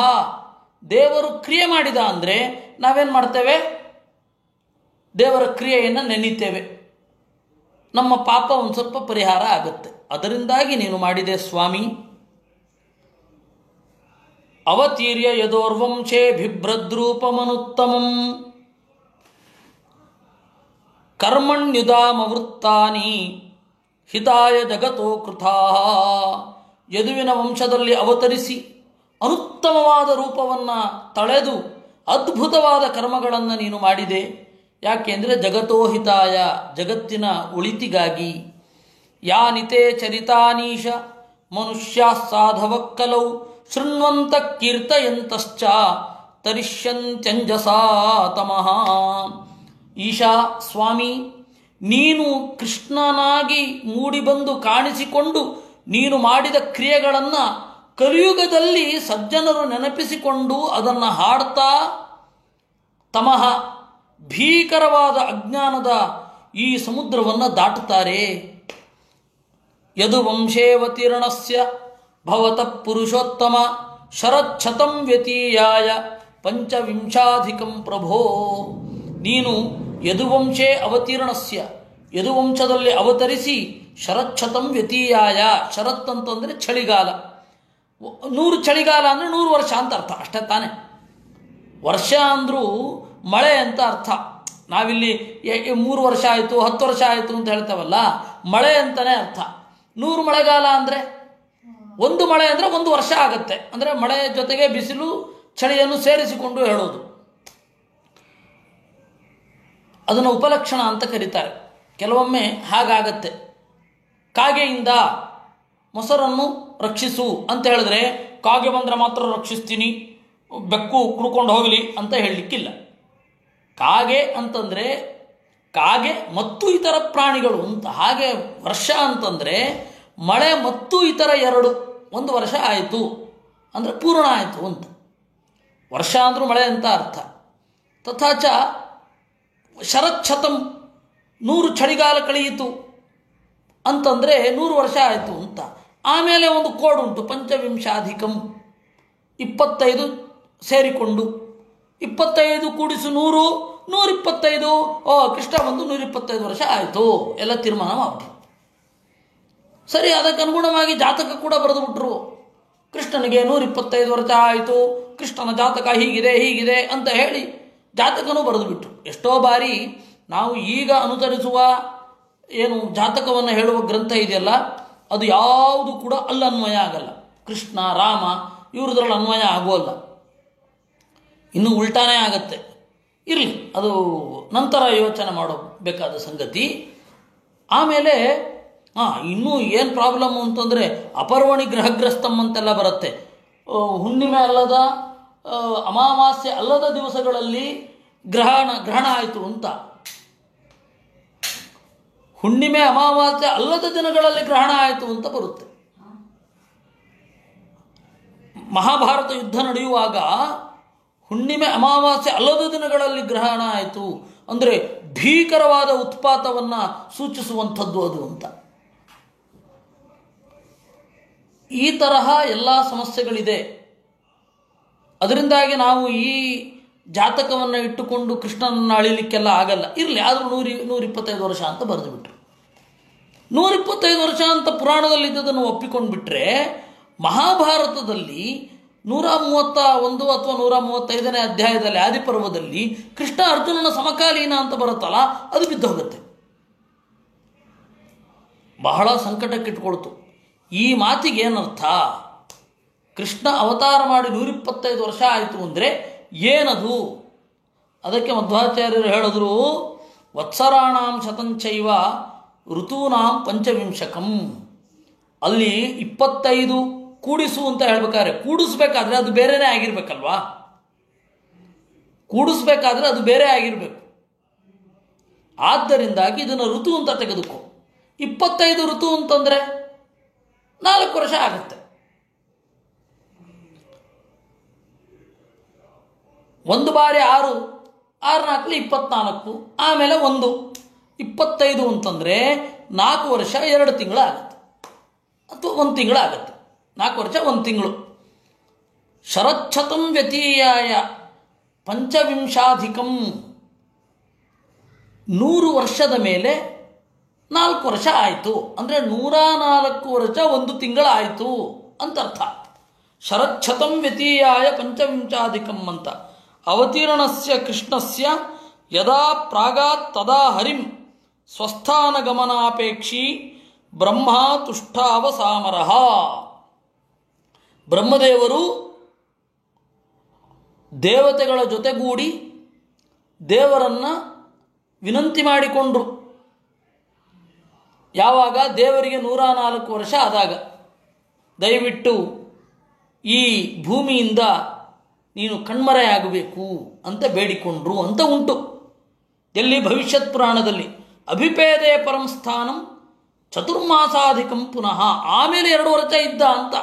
ದೇವರು ಕ್ರಿಯೆ ಮಾಡಿದ ಅಂದರೆ ನಾವೇನು ಮಾಡ್ತೇವೆ? ದೇವರ ಕ್ರಿಯೆಯನ್ನು ನೆನೀತೇವೆ. ನಮ್ಮ ಪಾಪ ಒಂದು ಸ್ವಲ್ಪ ಪರಿಹಾರ ಆಗುತ್ತೆ. ಅದರಿಂದಾಗಿ ನೀನು ಮಾಡಿದೆ ಸ್ವಾಮಿ. ಅವತೀರ್ಯ ಯದೋರ್ವಂಶೇ ಬಿಭ್ರದ್ರೂಪಮನುತ್ತಮಂ ಕರ್ಮಣ್ಯುದಾಮವೃತ್ತಾನಿ ಹಿತಾಯ ಜಗತೋ ಕೃತಾ. ಯದುವಿನ ವಂಶದಲ್ಲಿ ಅವತರಿಸಿ ಅನುತ್ತಮವಾದ ರೂಪವನ್ನು ತಳೆದು ಅದ್ಭುತವಾದ ಕರ್ಮಗಳನ್ನು ನೀನು ಮಾಡಿದೆ. ಯಾಕೆಂದರೆ ಜಗತೋ ಹಿತಾಯ, ಜಗತ್ತಿನ ಒಳಿತಿಗಾಗಿ. ಯಾನಿತೇ ಚರಿತಾನೀಶ ಮನುಷ್ಯ ಸಾಧವ ಕಲೌ ಶೃಣ್ವಂತ ಕೀರ್ತಯಂತಶ್ಚ ತರಿಷ್ಯಂತ್ಯಂಜಸಾ ತಮಃ. ಈಶಾ ಸ್ವಾಮಿ, ನೀನು ಕೃಷ್ಣನಾಗಿ ಮೂಡಿಬಂದು ಕಾಣಿಸಿಕೊಂಡು ನೀನು ಮಾಡಿದ ಕ್ರಿಯೆಗಳನ್ನು ಕಲಿಯುಗದಲ್ಲಿ ಸಜ್ಜನರು ನೆನಪಿಸಿಕೊಂಡು ಅದನ್ನು ಹಾಡ್ತಾ ತಮಃ ಭೀಕರವಾದ ಅಜ್ಞಾನದ ಈ ಸಮುದ್ರವನ್ನು ದಾಟುತ್ತಾರೆ. ಯದುವಂಶೇವತೀರ್ಣಸ್ಯ ಭವತಃ ಪುರುಷೋತ್ತಮ ಶರಚ್ಛತಂ ವ್ಯತೀಯಾಯ ಪಂಚವಿಂಶಾಧಿಕಂ ಪ್ರಭೋ. ನೀನು ಯದುವಂಶೇ ಅವತೀರ್ಣಸ್ಯ, ಯದುವಂಶದಲ್ಲಿ ಅವತರಿಸಿ ಶರಚ್ಛತಂ ವ್ಯತೀಯಾಯ. ಶರತ್ ಅಂತಂದರೆ ಚಳಿಗಾಲ. 100 ಚಳಿಗಾಲ ಅಂದರೆ 100 ವರ್ಷ ಅಂತ ಅರ್ಥ ಅಷ್ಟೇ ತಾನೆ. ವರ್ಷ ಅಂದರೂ ಮಳೆ ಅಂತ ಅರ್ಥ. ನಾವಿಲ್ಲಿ 3 ವರ್ಷ ಆಯಿತು 10 ವರ್ಷ ಆಯಿತು ಅಂತ ಹೇಳ್ತೇವಲ್ಲ, ಮಳೆ ಅಂತಲೇ ಅರ್ಥ. 100 ಮಳೆಗಾಲ ಅಂದರೆ ಒಂದು ಮಳೆ ಅಂದರೆ 1 ವರ್ಷ ಆಗುತ್ತೆ. ಅಂದರೆ ಮಳೆ ಜೊತೆಗೆ ಬಿಸಿಲು ಚಳಿಯನ್ನು ಸೇರಿಸಿಕೊಂಡು ಹೇಳೋದು. ಅದನ್ನು ಉಪಲಕ್ಷಣ ಅಂತ ಕರೀತಾರೆ. ಕೆಲವೊಮ್ಮೆ ಹಾಗಾಗತ್ತೆ. ಕಾಗೆಯಿಂದ ಮೊಸರನ್ನು ರಕ್ಷಿಸು ಅಂತ ಹೇಳಿದ್ರೆ ಕಾಗೆ ಬಂದರೆ ಮಾತ್ರ ರಕ್ಷಿಸ್ತೀನಿ, ಬೆಕ್ಕು ಕುಡ್ಕೊಂಡು ಹೋಗಲಿ ಅಂತ ಹೇಳಲಿಕ್ಕಿಲ್ಲ. ಕಾಗೆ ಅಂತಂದರೆ ಕಾಗೆ ಮತ್ತು ಇತರ ಪ್ರಾಣಿಗಳು ಅಂತ. ಹಾಗೆ ವರ್ಷ ಅಂತಂದರೆ ಮಳೆ ಮತ್ತು ಇತರ 1 ವರ್ಷ ಆಯಿತು ಅಂದರೆ ಪೂರ್ಣ ಆಯಿತು ಅಂತ. ವರ್ಷ ಅಂದರೂ ಮಳೆ ಅಂತ ಅರ್ಥ. ತಥಾಚ ಶರಚ್ಛತಂ 100 ಚಳಿಗಾಲ ಕಳೆಯಿತು ಅಂತಂದರೆ 100 ವರ್ಷ ಆಯಿತು ಅಂತ. ಆಮೇಲೆ ಒಂದು ಕೋಡುಂಟು, ಪಂಚವಿಂಶಾಧಿಕಂ, 25 ಸೇರಿಕೊಂಡು 25 ಕೂಡಿಸು 100, 125. ಕೃಷ್ಣ ಬಂದು 125 ವರ್ಷ ಆಯಿತು, ಎಲ್ಲ ತೀರ್ಮಾನ ಮಾಡ್ಬಿಟ್ರು. ಸರಿ, ಅದಕ್ಕೆ ಅನುಗುಣವಾಗಿ ಜಾತಕ ಕೂಡ ಬರೆದು ಬಿಟ್ರು. ಕೃಷ್ಣನಿಗೆ 125 ವರ್ಷ ಆಯಿತು, ಕೃಷ್ಣನ ಜಾತಕ ಹೀಗಿದೆ ಹೀಗಿದೆ ಅಂತ ಹೇಳಿ ಜಾತಕನೂ ಬರೆದು ಬಿಟ್ರು. ಎಷ್ಟೋ ಬಾರಿ ನಾವು ಈಗ ಅನುಸರಿಸುವ ಏನು ಜಾತಕವನ್ನು ಹೇಳುವ ಗ್ರಂಥ ಇದೆಯಲ್ಲ, ಅದು ಯಾವುದು ಕೂಡ ಅಲ್ಲಿ ಅನ್ವಯ ಆಗಲ್ಲ. ಕೃಷ್ಣ ರಾಮ ಇವ್ರದ್ರಲ್ಲಿ ಅನ್ವಯ ಆಗೋಲ್ಲ, ಇನ್ನೂ ಉಲ್ಟಾನೇ ಆಗತ್ತೆ. ಇರಲಿ, ಅದು ನಂತರ ಯೋಚನೆ ಮಾಡಬೇಕಾದ ಸಂಗತಿ. ಆಮೇಲೆ ಇನ್ನೂ ಏನು ಪ್ರಾಬ್ಲಮ್ಮು ಅಂತಂದರೆ ಅಪರ್ವಣಿ ಗ್ರಹಗ್ರಸ್ತಂ ಅಂತೆಲ್ಲ ಬರುತ್ತೆ. ಹುಣ್ಣಿಮೆ ಅಲ್ಲದ ಅಮಾವಾಸ್ಯೆ ಅಲ್ಲದ ದಿವಸಗಳಲ್ಲಿ ಗ್ರಹಣ ಆಯಿತು ಅಂತ. ಹುಣ್ಣಿಮೆ ಅಮಾವಾಸ್ಯೆ ಅಲ್ಲದ ದಿನಗಳಲ್ಲಿ ಗ್ರಹಣ ಆಯಿತು ಅಂತ ಬರುತ್ತೆ. ಮಹಾಭಾರತ ಯುದ್ಧ ನಡೆಯುವಾಗ ಹುಣ್ಣಿಮೆ ಅಮಾವಾಸ್ಯೆ ಅಲ್ಲದ ದಿನಗಳಲ್ಲಿ ಗ್ರಹಣ ಆಯಿತು ಅಂದರೆ ಭೀಕರವಾದ ಉತ್ಪಾತವನ್ನು ಸೂಚಿಸುವಂಥದ್ದು ಅದು ಅಂತ. ಈ ತರಹ ಎಲ್ಲ ಸಮಸ್ಯೆಗಳಿದೆ. ಅದರಿಂದಾಗಿ ನಾವು ಈ ಜಾತಕವನ್ನು ಇಟ್ಟುಕೊಂಡು ಕೃಷ್ಣನನ್ನು ಅಳಿಲಿಕ್ಕೆಲ್ಲ ಆಗಲ್ಲ. ಇರಲಿ, ಆದರೂ 125 ವರ್ಷ ಅಂತ ಬರೆದು ಬಿಟ್ರು. 125 ವರ್ಷ ಅಂತ ಪುರಾಣದಲ್ಲಿದ್ದದನ್ನು ಒಪ್ಪಿಕೊಂಡು ಬಿಟ್ಟರೆ, ಮಹಾಭಾರತದಲ್ಲಿ 131 ಅಥವಾ 135ನೇ ಅಧ್ಯಾಯದಲ್ಲಿ ಆದಿಪರ್ವದಲ್ಲಿ ಕೃಷ್ಣ ಅರ್ಜುನನ ಸಮಕಾಲೀನ ಅಂತ ಬರುತ್ತಲ್ಲ, ಅದು ಬಿದ್ದು ಹೋಗುತ್ತೆ. ಬಹಳ ಸಂಕಟಕ್ಕಿಟ್ಕೊಳ್ತು. ಈ ಮಾತಿಗೆ ಏನರ್ಥ? ಕೃಷ್ಣ ಅವತಾರ ಮಾಡಿ 125 ವರ್ಷ ಆಯಿತು ಅಂದರೆ ಏನದು? ಅದಕ್ಕೆ ಮಧ್ವಾಚಾರ್ಯರು ಹೇಳಿದ್ರು, ವತ್ಸರಾಣಾಂ ಶತಂಚೈವ ಋತೂನಾಂ ಪಂಚವಿಂಶಕಂ. ಅಲ್ಲಿ 25 ಕೂಡಿಸು ಅಂತ ಹೇಳ್ಬೇಕಾದ್ರೆ ಕೂಡಿಸ್ಬೇಕಾದ್ರೆ ಅದು ಬೇರೆನೇ ಆಗಿರ್ಬೇಕಲ್ವಾ? ಕೂಡಿಸ್ಬೇಕಾದ್ರೆ ಅದು ಬೇರೆ ಆಗಿರಬೇಕು. ಆದ್ದರಿಂದಾಗಿ ಇದನ್ನು ಋತು ಅಂತ ತೆಗೆದುಕೋ. 25 ಋತು ಅಂತಂದರೆ 4 ವರ್ಷ ಆಗುತ್ತೆ. ಒಂದು ಬಾರಿ 6, 6 4 24, ಆಮೇಲೆ 1 25 ಅಂತಂದರೆ 4 ವರ್ಷ 2 ತಿಂಗಳು ಆಗುತ್ತೆ, ಅಥವಾ 1 ತಿಂಗಳಾಗುತ್ತೆ. 4 ವರ್ಷ 1 ತಿಂಗಳು. ಶರಚ್ಛತಂ ವ್ಯತೀಯಾಯ ಪಂಚವಿಂಶಾಧಿಕಂ, 100 ವರ್ಷದ ಮೇಲೆ 4 ವರ್ಷ ಆಯಿತು ಅಂದರೆ 104 ವರ್ಷ 1 ತಿಂಗಳಾಯಿತು ಅಂತ ಅರ್ಥ. ಶರಚ್ಛತಂ ವ್ಯತೀಯಾಯ ಪಂಚವಿಂಶಾಧಿಕಂ ಅಂತ. ಅವತೀರ್ಣಸ್ಯ ಕೃಷ್ಣಸ್ಯ ಯದಾ ಪ್ರಾಗಾತ್ ತದಾ ಹರಿಂ ಸ್ವಸ್ಥಾನಗಮನಾಪೇಕ್ಷಿ ಬ್ರಹ್ಮ ತುಷ್ಟಾವಸಾಮರಃ. ಬ್ರಹ್ಮದೇವರು ದೇವತೆಗಳ ಜೊತೆಗೂಡಿ ದೇವರನ್ನು ವಿನಂತಿ ಮಾಡಿಕೊಂಡ್ರು. ಯಾವಾಗ? ದೇವರಿಗೆ 104 ವರ್ಷ ಆದಾಗ, ದಯವಿಟ್ಟು ಈ ಭೂಮಿಯಿಂದ ನೀನು ಕಣ್ಮರೆಯಾಗಬೇಕು ಅಂತ ಬೇಡಿಕೊಂಡ್ರು ಅಂತ ಉಂಟು. ಎಲ್ಲಿ? ಭವಿಷ್ಯತ್ ಪುರಾಣದಲ್ಲಿ. ಅಭಿಪೇದೆ ಪರಂ ಸ್ಥಾನಂ ಚತುರ್ಮಾಸಾಧಿಕಂ ಪುನಃ. ಆಮೇಲೆ 2 ವರ್ಷ ಇದ್ದ ಅಂತ.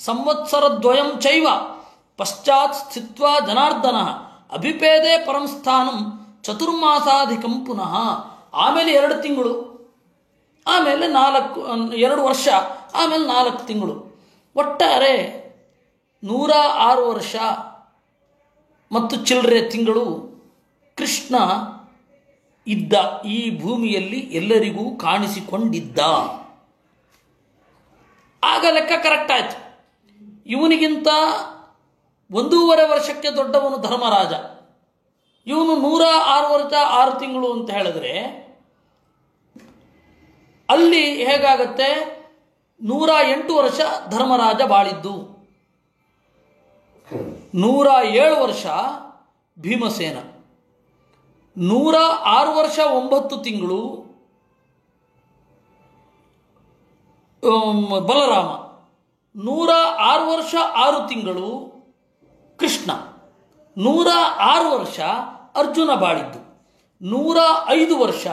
ಸಂವತ್ಸರದ್ವಯಂ ಚೈವ ಪಶ್ಚಾತ್ ಸ್ಥಿತ್ವಾ ಜನಾರ್ದನ ಅಭಿಪೇದೆ ಪರಂ ಸ್ಥಾನಂ ಚತುರ್ಮಾಸಾಧಿಕಂ ಪುನಃ. ಆಮೇಲೆ 2 ತಿಂಗಳು, ಆಮೇಲೆ 2 ವರ್ಷ, ಆಮೇಲೆ 4 ತಿಂಗಳು. ಒಟ್ಟಾರೆ 106 ವರ್ಷ ಮತ್ತು ಚಿಲ್ಲರೆ ತಿಂಗಳು ಕೃಷ್ಣ ಇದ್ದ ಈ ಭೂಮಿಯಲ್ಲಿ, ಎಲ್ಲರಿಗೂ ಕಾಣಿಸಿಕೊಂಡಿದ್ದ. ಆಗ ಲೆಕ್ಕ ಕರೆಕ್ಟ್ ಆಯ್ತು. ಇವನಿಗಿಂತ 1.5 ವರ್ಷಕ್ಕೆ ದೊಡ್ಡವನು ಧರ್ಮರಾಜ. ಇವನು 106 ವರ್ಷ 6 ತಿಂಗಳು ಅಂತ ಹೇಳಿದ್ರೆ ಅಲ್ಲಿ ಹೇಗಾಗತ್ತೆ? 108 ವರ್ಷ ಧರ್ಮರಾಜ ಬಾಳಿದ್ದು, 107 ವರ್ಷ ಭೀಮಸೇನ, 106 ವರ್ಷ 9 ತಿಂಗಳು ಬಲರಾಮ, 106 ವರ್ಷ 6 ತಿಂಗಳು ಕೃಷ್ಣ, 106 ವರ್ಷ ಅರ್ಜುನ ಬಾಳಿದ್ದು, 105 ವರ್ಷ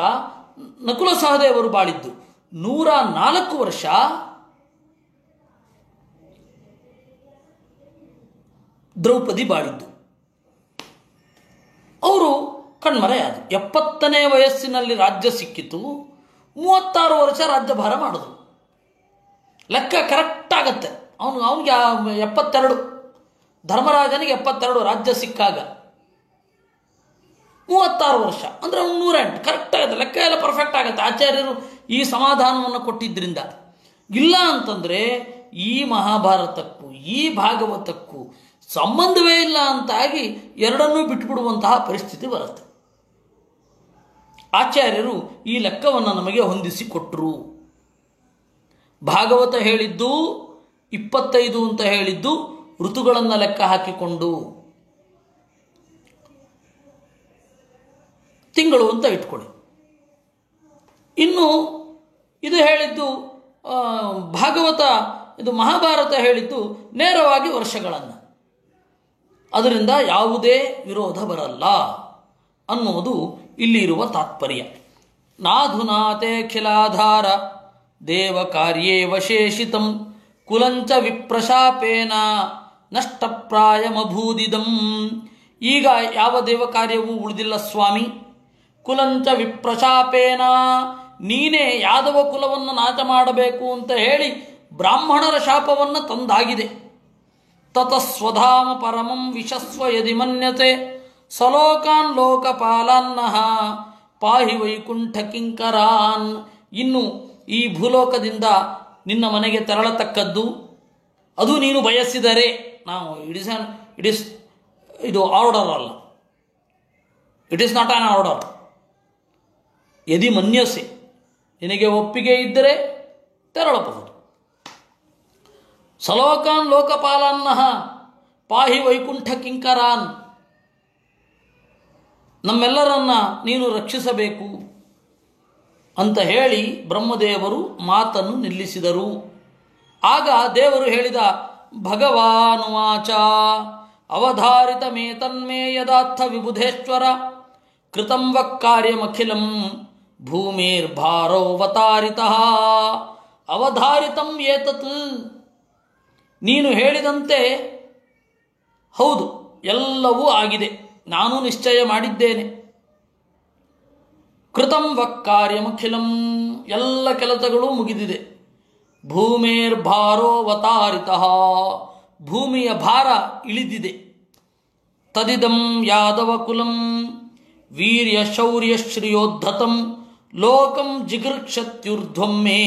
ನಕುಲ ಸಹದೇವರು ಬಾಳಿದ್ದು, 104 ವರ್ಷ ದ್ರೌಪದಿ ಬಾಳಿದ್ದು. ಅವರು ಕಣ್ಮರೆಯಾದರು. 70ನೇ ವಯಸ್ಸಿನಲ್ಲಿ ರಾಜ್ಯ ಸಿಕ್ಕಿತು, 36 ವರ್ಷ ರಾಜ್ಯಭಾರ ಮಾಡಿದ್ರು. ಲೆಕ್ಕ ಕರೆಕ್ಟ್ ಆಗತ್ತೆ. ಅವನಿಗೆ 72, ಧರ್ಮರಾಜನಿಗೆ 72 ರಾಜ್ಯ ಸಿಕ್ಕಾಗ 36 ವರ್ಷ ಅಂದರೆ 108. ಕರೆಕ್ಟ್ ಆಗುತ್ತೆ, ಲೆಕ್ಕ ಎಲ್ಲ ಪರ್ಫೆಕ್ಟ್ ಆಗುತ್ತೆ. ಆಚಾರ್ಯರು ಈ ಸಮಾಧಾನವನ್ನು ಕೊಟ್ಟಿದ್ದರಿಂದ. ಇಲ್ಲ ಅಂತಂದರೆ ಈ ಮಹಾಭಾರತಕ್ಕೂ ಈ ಭಾಗವತಕ್ಕೂ ಸಂಬಂಧವೇ ಇಲ್ಲ ಅಂತಾಗಿ ಎರಡನ್ನೂ ಬಿಟ್ಟುಬಿಡುವಂತಹ ಪರಿಸ್ಥಿತಿ ಬರುತ್ತೆ. ಆಚಾರ್ಯರು ಈ ಲೆಕ್ಕವನ್ನು ನಮಗೆ ಹೊಂದಿಸಿ ಕೊಟ್ಟರು. ಭಾಗವತ ಹೇಳಿದ್ದು 25 ಅಂತ ಹೇಳಿದ್ದು ಋತುಗಳನ್ನು ಲೆಕ್ಕ ಹಾಕಿಕೊಂಡು, ತಿಂಗಳು ಅಂತ ಇಟ್ಕೊಳ್ಳಿ. ಇನ್ನು ಇದು ಹೇಳಿದ್ದು ಭಾಗವತ, ಇದು ಮಹಾಭಾರತ ಹೇಳಿದ್ದು ನೇರವಾಗಿ ವರ್ಷಗಳನ್ನು. ಅದರಿಂದ ಯಾವುದೇ ವಿರೋಧ ಬರಲ್ಲ ಅನ್ನುವುದು ಇಲ್ಲಿ ಇರುವ ತಾತ್ಪರ್ಯ. ನಾಧುನಾತೆ ಖಿಲಾಧಾರ ದೇವ ಕಾರ್ಯೇ ವಶೇಷಿತಂ ಕುಲಂಚ ವಿಪ್ರಶಾಪೇನ ನಷ್ಟಪ್ರಾಯಮಭೂದಿದಂ. ಈಗ ಯಾವ ದೇವ ಕಾರ್ಯವೂ ಉಳಿದಿಲ್ಲ ಸ್ವಾಮಿ. ಕುಲಂಚ ವಿಪ್ರಶಾಪೇನ, ನೀನೇ ಯಾದವ ಕುಲವನ್ನು ನಾಶ ಮಾಡಬೇಕು ಅಂತ ಹೇಳಿ ಬ್ರಾಹ್ಮಣರ ಶಾಪವನ್ನು ತಂದಾಗಿದೆ. ತತಸ್ವಧಾಮ ಪರಮಂ ವಿಶಸ್ವ ಯದಿ ಮನ್ಯತೆ ಸಲೋಕಾನ್ ಲೋಕಪಾಲನ್ನಃ ಪಾಹಿ ವೈಕುಂಠ ಕಿಂಕರಾನ್. ಇನ್ನು ಈ ಭೂಲೋಕದಿಂದ ನಿನ್ನ ಮನೆಗೆ ತೆರಳತಕ್ಕದ್ದು ಅದು ನೀನು ಬಯಸಿದರೆ, ನಾವು ಇದು ಆರ್ಡರ್ ಅಲ್ಲ, it is not on order. ಯದಿ ಮನ್ಯಸೆ, ನಿನಗೆ ಒಪ್ಪಿಗೆ ಇದ್ದರೆ ತೆರಳಬಹುದು. ಸಲೋಕಾನ್ ಲೋಕಪಾಲನ್ನಃ ಪಾಹಿ ವೈಕುಂಠ ಕಿಂಕರಾನ್, ನಮ್ಮೆಲ್ಲರನ್ನ ನೀನು ರಕ್ಷಿಸಬೇಕು ಅಂತ ಹೇಳಿ ಬ್ರಹ್ಮದೇವರು ಮಾತನ್ನು ನಿಲ್ಲಿಸಿದರು. ಆಗ ದೇವರು ಹೇಳಿದ ಭಗವಾನುವಾಚ ಅವಧಾರಿತಮೇತನ್ಮೇ ಯದಾರ್ಥ ವಿಬುಧೇಶ್ವರ ಕೃತಂ ವಕ್ಕಾರ್ಯಮಖಿಲಂ ಭೂಮಿರ್ಭಾರೋವತಾರಿತಃ ಅವಧಾರಿತಂ ಏತತ್. ನೀನು ಹೇಳಿದಂತೆ ಹೌದು, ಎಲ್ಲವೂ ಆಗಿದೆ, ನಾನು ನಿಶ್ಚಯ ಮಾಡಿದ್ದೇನೆ. ಕೃತಂ ವಕ್ಕಾರ್ಯಮಖಿಲಂ, ಎಲ್ಲ ಕೆಲಸಗಳೂ ಮುಗಿದಿದೆ. ಭೂಮಿರ್ಭಾರೋವತಾರಿತಃ, ಭೂಮಿಯ ಭಾರ ಇಳಿದಿದೆ. ತದಿದಂ ಯಾದವ ಕುಲಂ ವೀರ್ಯ ಶೌರ್ಯ ಶ್ರಿಯೋದ್ಧತಂ ಲೋಕಂ ಜಿಗೃಕ್ಷತ್ಯುರ್ಧ್ವಂ ಮೇ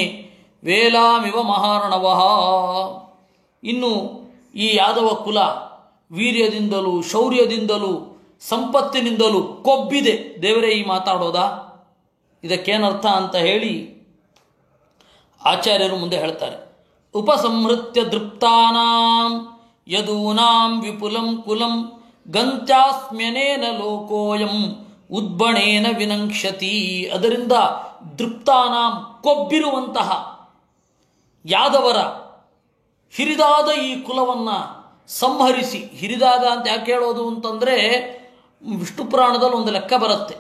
ವೇಲಾಮಿವ ಮಹಾರ್ಣವಃ. ಇನ್ನು ಈ ಯಾದವ ಕುಲ ವೀರ್ಯದಿಂದಲೂ ಶೌರ್ಯದಿಂದಲೂ ಸಂಪತ್ತಿನಿಂದಲೂ ಕೊಬ್ಬಿದೆ. ದೇವರೇ ಈ ಮಾತಾಡೋದಾ? ಇದಕ್ಕೇನರ್ಥ ಅಂತ ಹೇಳಿ ಆಚಾರ್ಯರು ಮುಂದೆ ಹೇಳ್ತಾರೆ. ಉಪಸಂಹೃತ್ಯ ದೃಪ್ತಾನಾಂ ಯದೂನಾಂ ವಿಪುಲಂ ಕುಲಂ ಗಂತ್ಯಾಸ್ಮ್ಯನೇನ ಲೋಕೋಯಂ ಉದ್ಬಣೇನ ವಿನಂಕ್ಷತಿ. ಅದರಿಂದ ದೃಪ್ತಾನಾಂ ಕೊಬ್ಬಿರುವಂತಹ ಯಾದವರ ಹಿರಿದಾದ ಈ ಕುಲವನ್ನು ಸಂಹರಿಸಿ, ಹಿರಿದಾದ ಅಂತ ಯಾಕೆ ಹೇಳೋದು ಅಂತಂದರೆ ವಿಷ್ಣು ಪುರಾಣದಲ್ಲಿ ಒಂದು ಲೆಕ್ಕ ಬರುತ್ತೆ.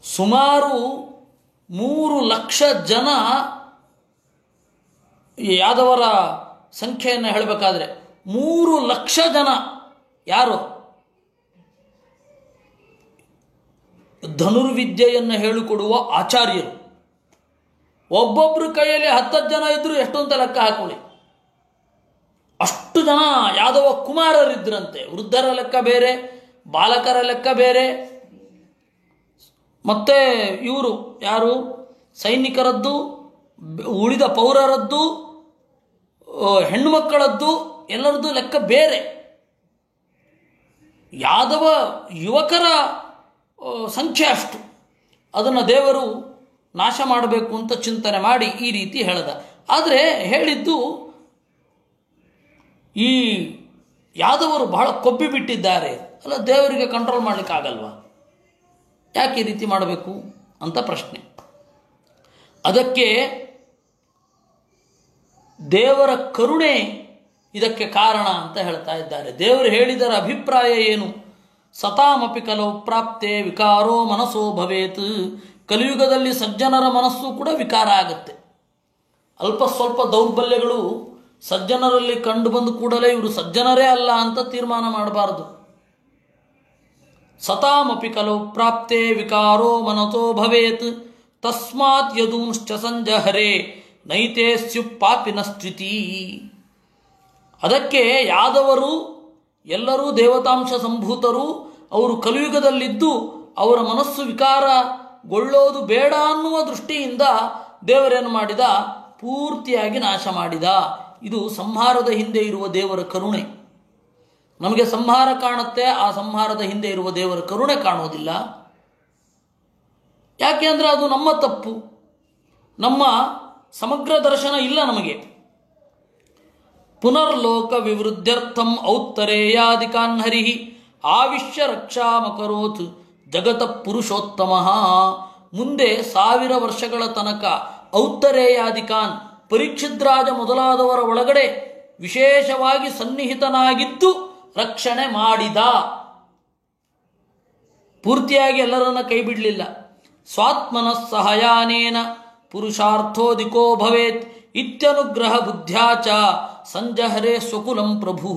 ಸುಮಾರು 3 ಲಕ್ಷ ಜನ ಯಾದವರ ಸಂಖ್ಯೆಯನ್ನು ಹೇಳಬೇಕಾದ್ರೆ 3 ಲಕ್ಷ ಜನ ಯಾರು ಧನುರ್ವಿದ್ಯೆಯನ್ನು ಹೇಳಿಕೊಡುವ ಆಚಾರ್ಯರು. ಒಬ್ಬೊಬ್ಬರ ಕೈಯಲ್ಲಿ 10 ಜನ ಇದ್ದರೂ ಎಷ್ಟು ಅಂತ ಲೆಕ್ಕ ಹಾಕೊಳ್ಳಿ. ಅಷ್ಟು ಜನ ಯಾದವ ಕುಮಾರರಿದ್ದರಂತೆ. ವೃದ್ಧರ ಲೆಕ್ಕ ಬೇರೆ, ಬಾಲಕರ ಲೆಕ್ಕ ಬೇರೆ, ಮತ್ತೆ ಇವರು ಯಾರು ಸೈನಿಕರದ್ದು, ಉಳಿದ ಪೌರರದ್ದು, ಹೆಣ್ಣು ಮಕ್ಕಳದ್ದು, ಎಲ್ಲರದ್ದು ಲೆಕ್ಕ ಬೇರೆ. ಯಾದವ ಯುವಕರ ಸಂಖ್ಯೆ ಅಷ್ಟು. ಅದನ್ನು ದೇವರು ನಾಶ ಮಾಡಬೇಕು ಅಂತ ಚಿಂತನೆ ಮಾಡಿ ಈ ರೀತಿ ಹೇಳ್ದ. ಆದರೆ ಹೇಳಿದ್ದು ಈ ಯಾದವರು ಬಹಳ ಕೊಬ್ಬಿ ಬಿಟ್ಟಿದ್ದಾರೆ ಅಲ್ಲ, ದೇವರಿಗೆ ಕಂಟ್ರೋಲ್ ಮಾಡಲಿಕ್ಕಾಗಲ್ವಾ? ಯಾಕೆ ಈ ರೀತಿ ಮಾಡಬೇಕು ಅಂತ ಪ್ರಶ್ನೆ. ಅದಕ್ಕೆ ದೇವರ ಕರುಣೆ ಇದಕ್ಕೆ ಕಾರಣ ಅಂತ ಹೇಳ್ತಾ ಇದ್ದಾರೆ. ದೇವರು ಹೇಳಿದರ ಅಭಿಪ್ರಾಯ ಏನು? ಸತಾಮಪಿ ಕಲೌ ಪ್ರಾಪ್ತೆ ವಿಕಾರೋ ಮನಸ್ಸೋ ಭವೇತ್. ಕಲಿಯುಗದಲ್ಲಿ ಸಜ್ಜನರ ಮನಸ್ಸು ಕೂಡ ವಿಕಾರ ಆಗುತ್ತೆ. ಅಲ್ಪ ಸ್ವಲ್ಪ ದೌರ್ಬಲ್ಯಗಳು ಸಜ್ಜನರಲ್ಲಿ ಕಂಡು ಬಂದು ಕೂಡಲೇ ಇವರು ಸಜ್ಜನರೇ ಅಲ್ಲ ಅಂತ ತೀರ್ಮಾನ ಮಾಡಬಾರದು. ಸತಾಮಪಿ ಕಲೌ ಪ್ರಾಪ್ತೆ ವಿಕಾರೋ ಮನಸೋ ಭವೇತ್ ತಸ್ಮಾತ್ ಯದೂಂಶ್ಚ ಸಂಜಹರೆ ನೈತೆ ಸ್ಯು ಪಾಪಿನ ಸ್ಥಿತಿ. ಅದಕ್ಕೆ ಯಾದವರು ಎಲ್ಲರೂ ದೇವತಾಂಶ ಸಂಭೂತರು. ಅವರು ಕಲಿಯುಗದಲ್ಲಿದ್ದು ಅವರ ಮನಸ್ಸು ವಿಕಾರಗೊಳ್ಳೋದು ಬೇಡ ಅನ್ನುವ ದೃಷ್ಟಿಯಿಂದ ದೇವರೇನು ಮಾಡಿದ? ಪೂರ್ತಿಯಾಗಿ ನಾಶ ಮಾಡಿದ. ಇದು ಸಂಹಾರದ ಹಿಂದೆ ಇರುವ ದೇವರ ಕರುಣೆ. ನಮಗೆ ಸಂಹಾರ ಕಾಣುತ್ತೆ, ಆ ಸಂಹಾರದ ಹಿಂದೆ ಇರುವ ದೇವರ ಕರುಣೆ ಕಾಣೋದಿಲ್ಲ. ಯಾಕೆ ಅಂದರೆ ಅದು ನಮ್ಮ ತಪ್ಪು, ನಮ್ಮ ಸಮಗ್ರ ದರ್ಶನ ಇಲ್ಲ ನಮಗೆ. ಪುನರ್ಲೋಕ ವಿವೃದ್ಧ್ಯರ್ಥಂ ಔತ್ತರೇಯಾದಿಕಾನ್ ಹರಿ ಆವಿಶ್ಯ ರಕ್ಷಾಮಕರೋತ್ ಜಗತ ಪುರುಷೋತ್ತಮ. ಮುಂದೆ 1000 ವರ್ಷಗಳ ತನಕ ಔತ್ತರೇಯಾದಿಕಾನ್ ಪರೀಕ್ಷಿದ್ರಾಜ ಮೊದಲಾದವರ ಒಳಗಡೆ ವಿಶೇಷವಾಗಿ ಸನ್ನಿಹಿತನಾಗಿದ್ದು ರಕ್ಷಣೆ ಮಾಡಿದ. ಪೂರ್ತಿಯಾಗಿ ಎಲ್ಲರನ್ನ ಕೈ ಬಿಡಲಿಲ್ಲ. ಸ್ವಾತ್ಮನಃ ಸಹಯಾನೇನ ಪುರುಷಾರ್ಥೋದಿಕೋ ಭವೇತ್ ಇತ್ಯನುಗ್ರಹ ಬುದ್ಧ್ಯಾಚ ಸಂಜಹರೆ ಸ್ವಕುಲಂ ಪ್ರಭು.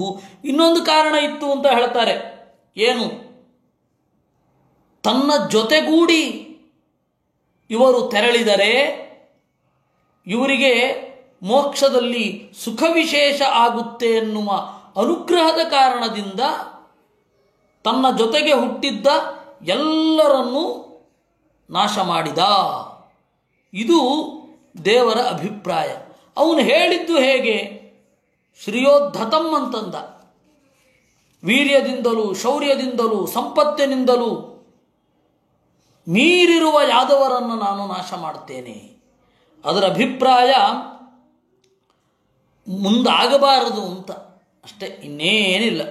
ಇನ್ನೊಂದು ಕಾರಣ ಇತ್ತು ಅಂತ ಹೇಳ್ತಾರೆ. ಏನು? ತನ್ನ ಜೊತೆಗೂಡಿ ಇವರು ತೆರಳಿದರೆ ಇವರಿಗೆ ಮೋಕ್ಷದಲ್ಲಿ ಸುಖ ವಿಶೇಷ ಆಗುತ್ತೆ ಎನ್ನುವ ಅನುಗ್ರಹದ ಕಾರಣದಿಂದ ತನ್ನ ಜೊತೆಗೆ ಹುಟ್ಟಿದ್ದ ಎಲ್ಲರನ್ನೂ ನಾಶ ಮಾಡಿದ. ಇದು ದೇವರ ಅಭಿಪ್ರಾಯ. ಅವನು ಹೇಳಿದ್ದು ಹೇಗೆ? ಶ್ರಿಯೋದ್ಧತಂ ಅಂತಂದ. ವೀರ್ಯದಿಂದಲೂ ಶೌರ್ಯದಿಂದಲೂ ಸಂಪತ್ತಿನಿಂದಲೂ ಮೀರಿರುವ ಯಾದವರನ್ನು ನಾನು ನಾಶ ಮಾಡ್ತೇನೆ. ಅದರ ಅಭಿಪ್ರಾಯ ಮುಂದಾಗಬಾರದು ಅಂತ ಅಷ್ಟೇ, ಇನ್ನೇನಿಲ್ಲ.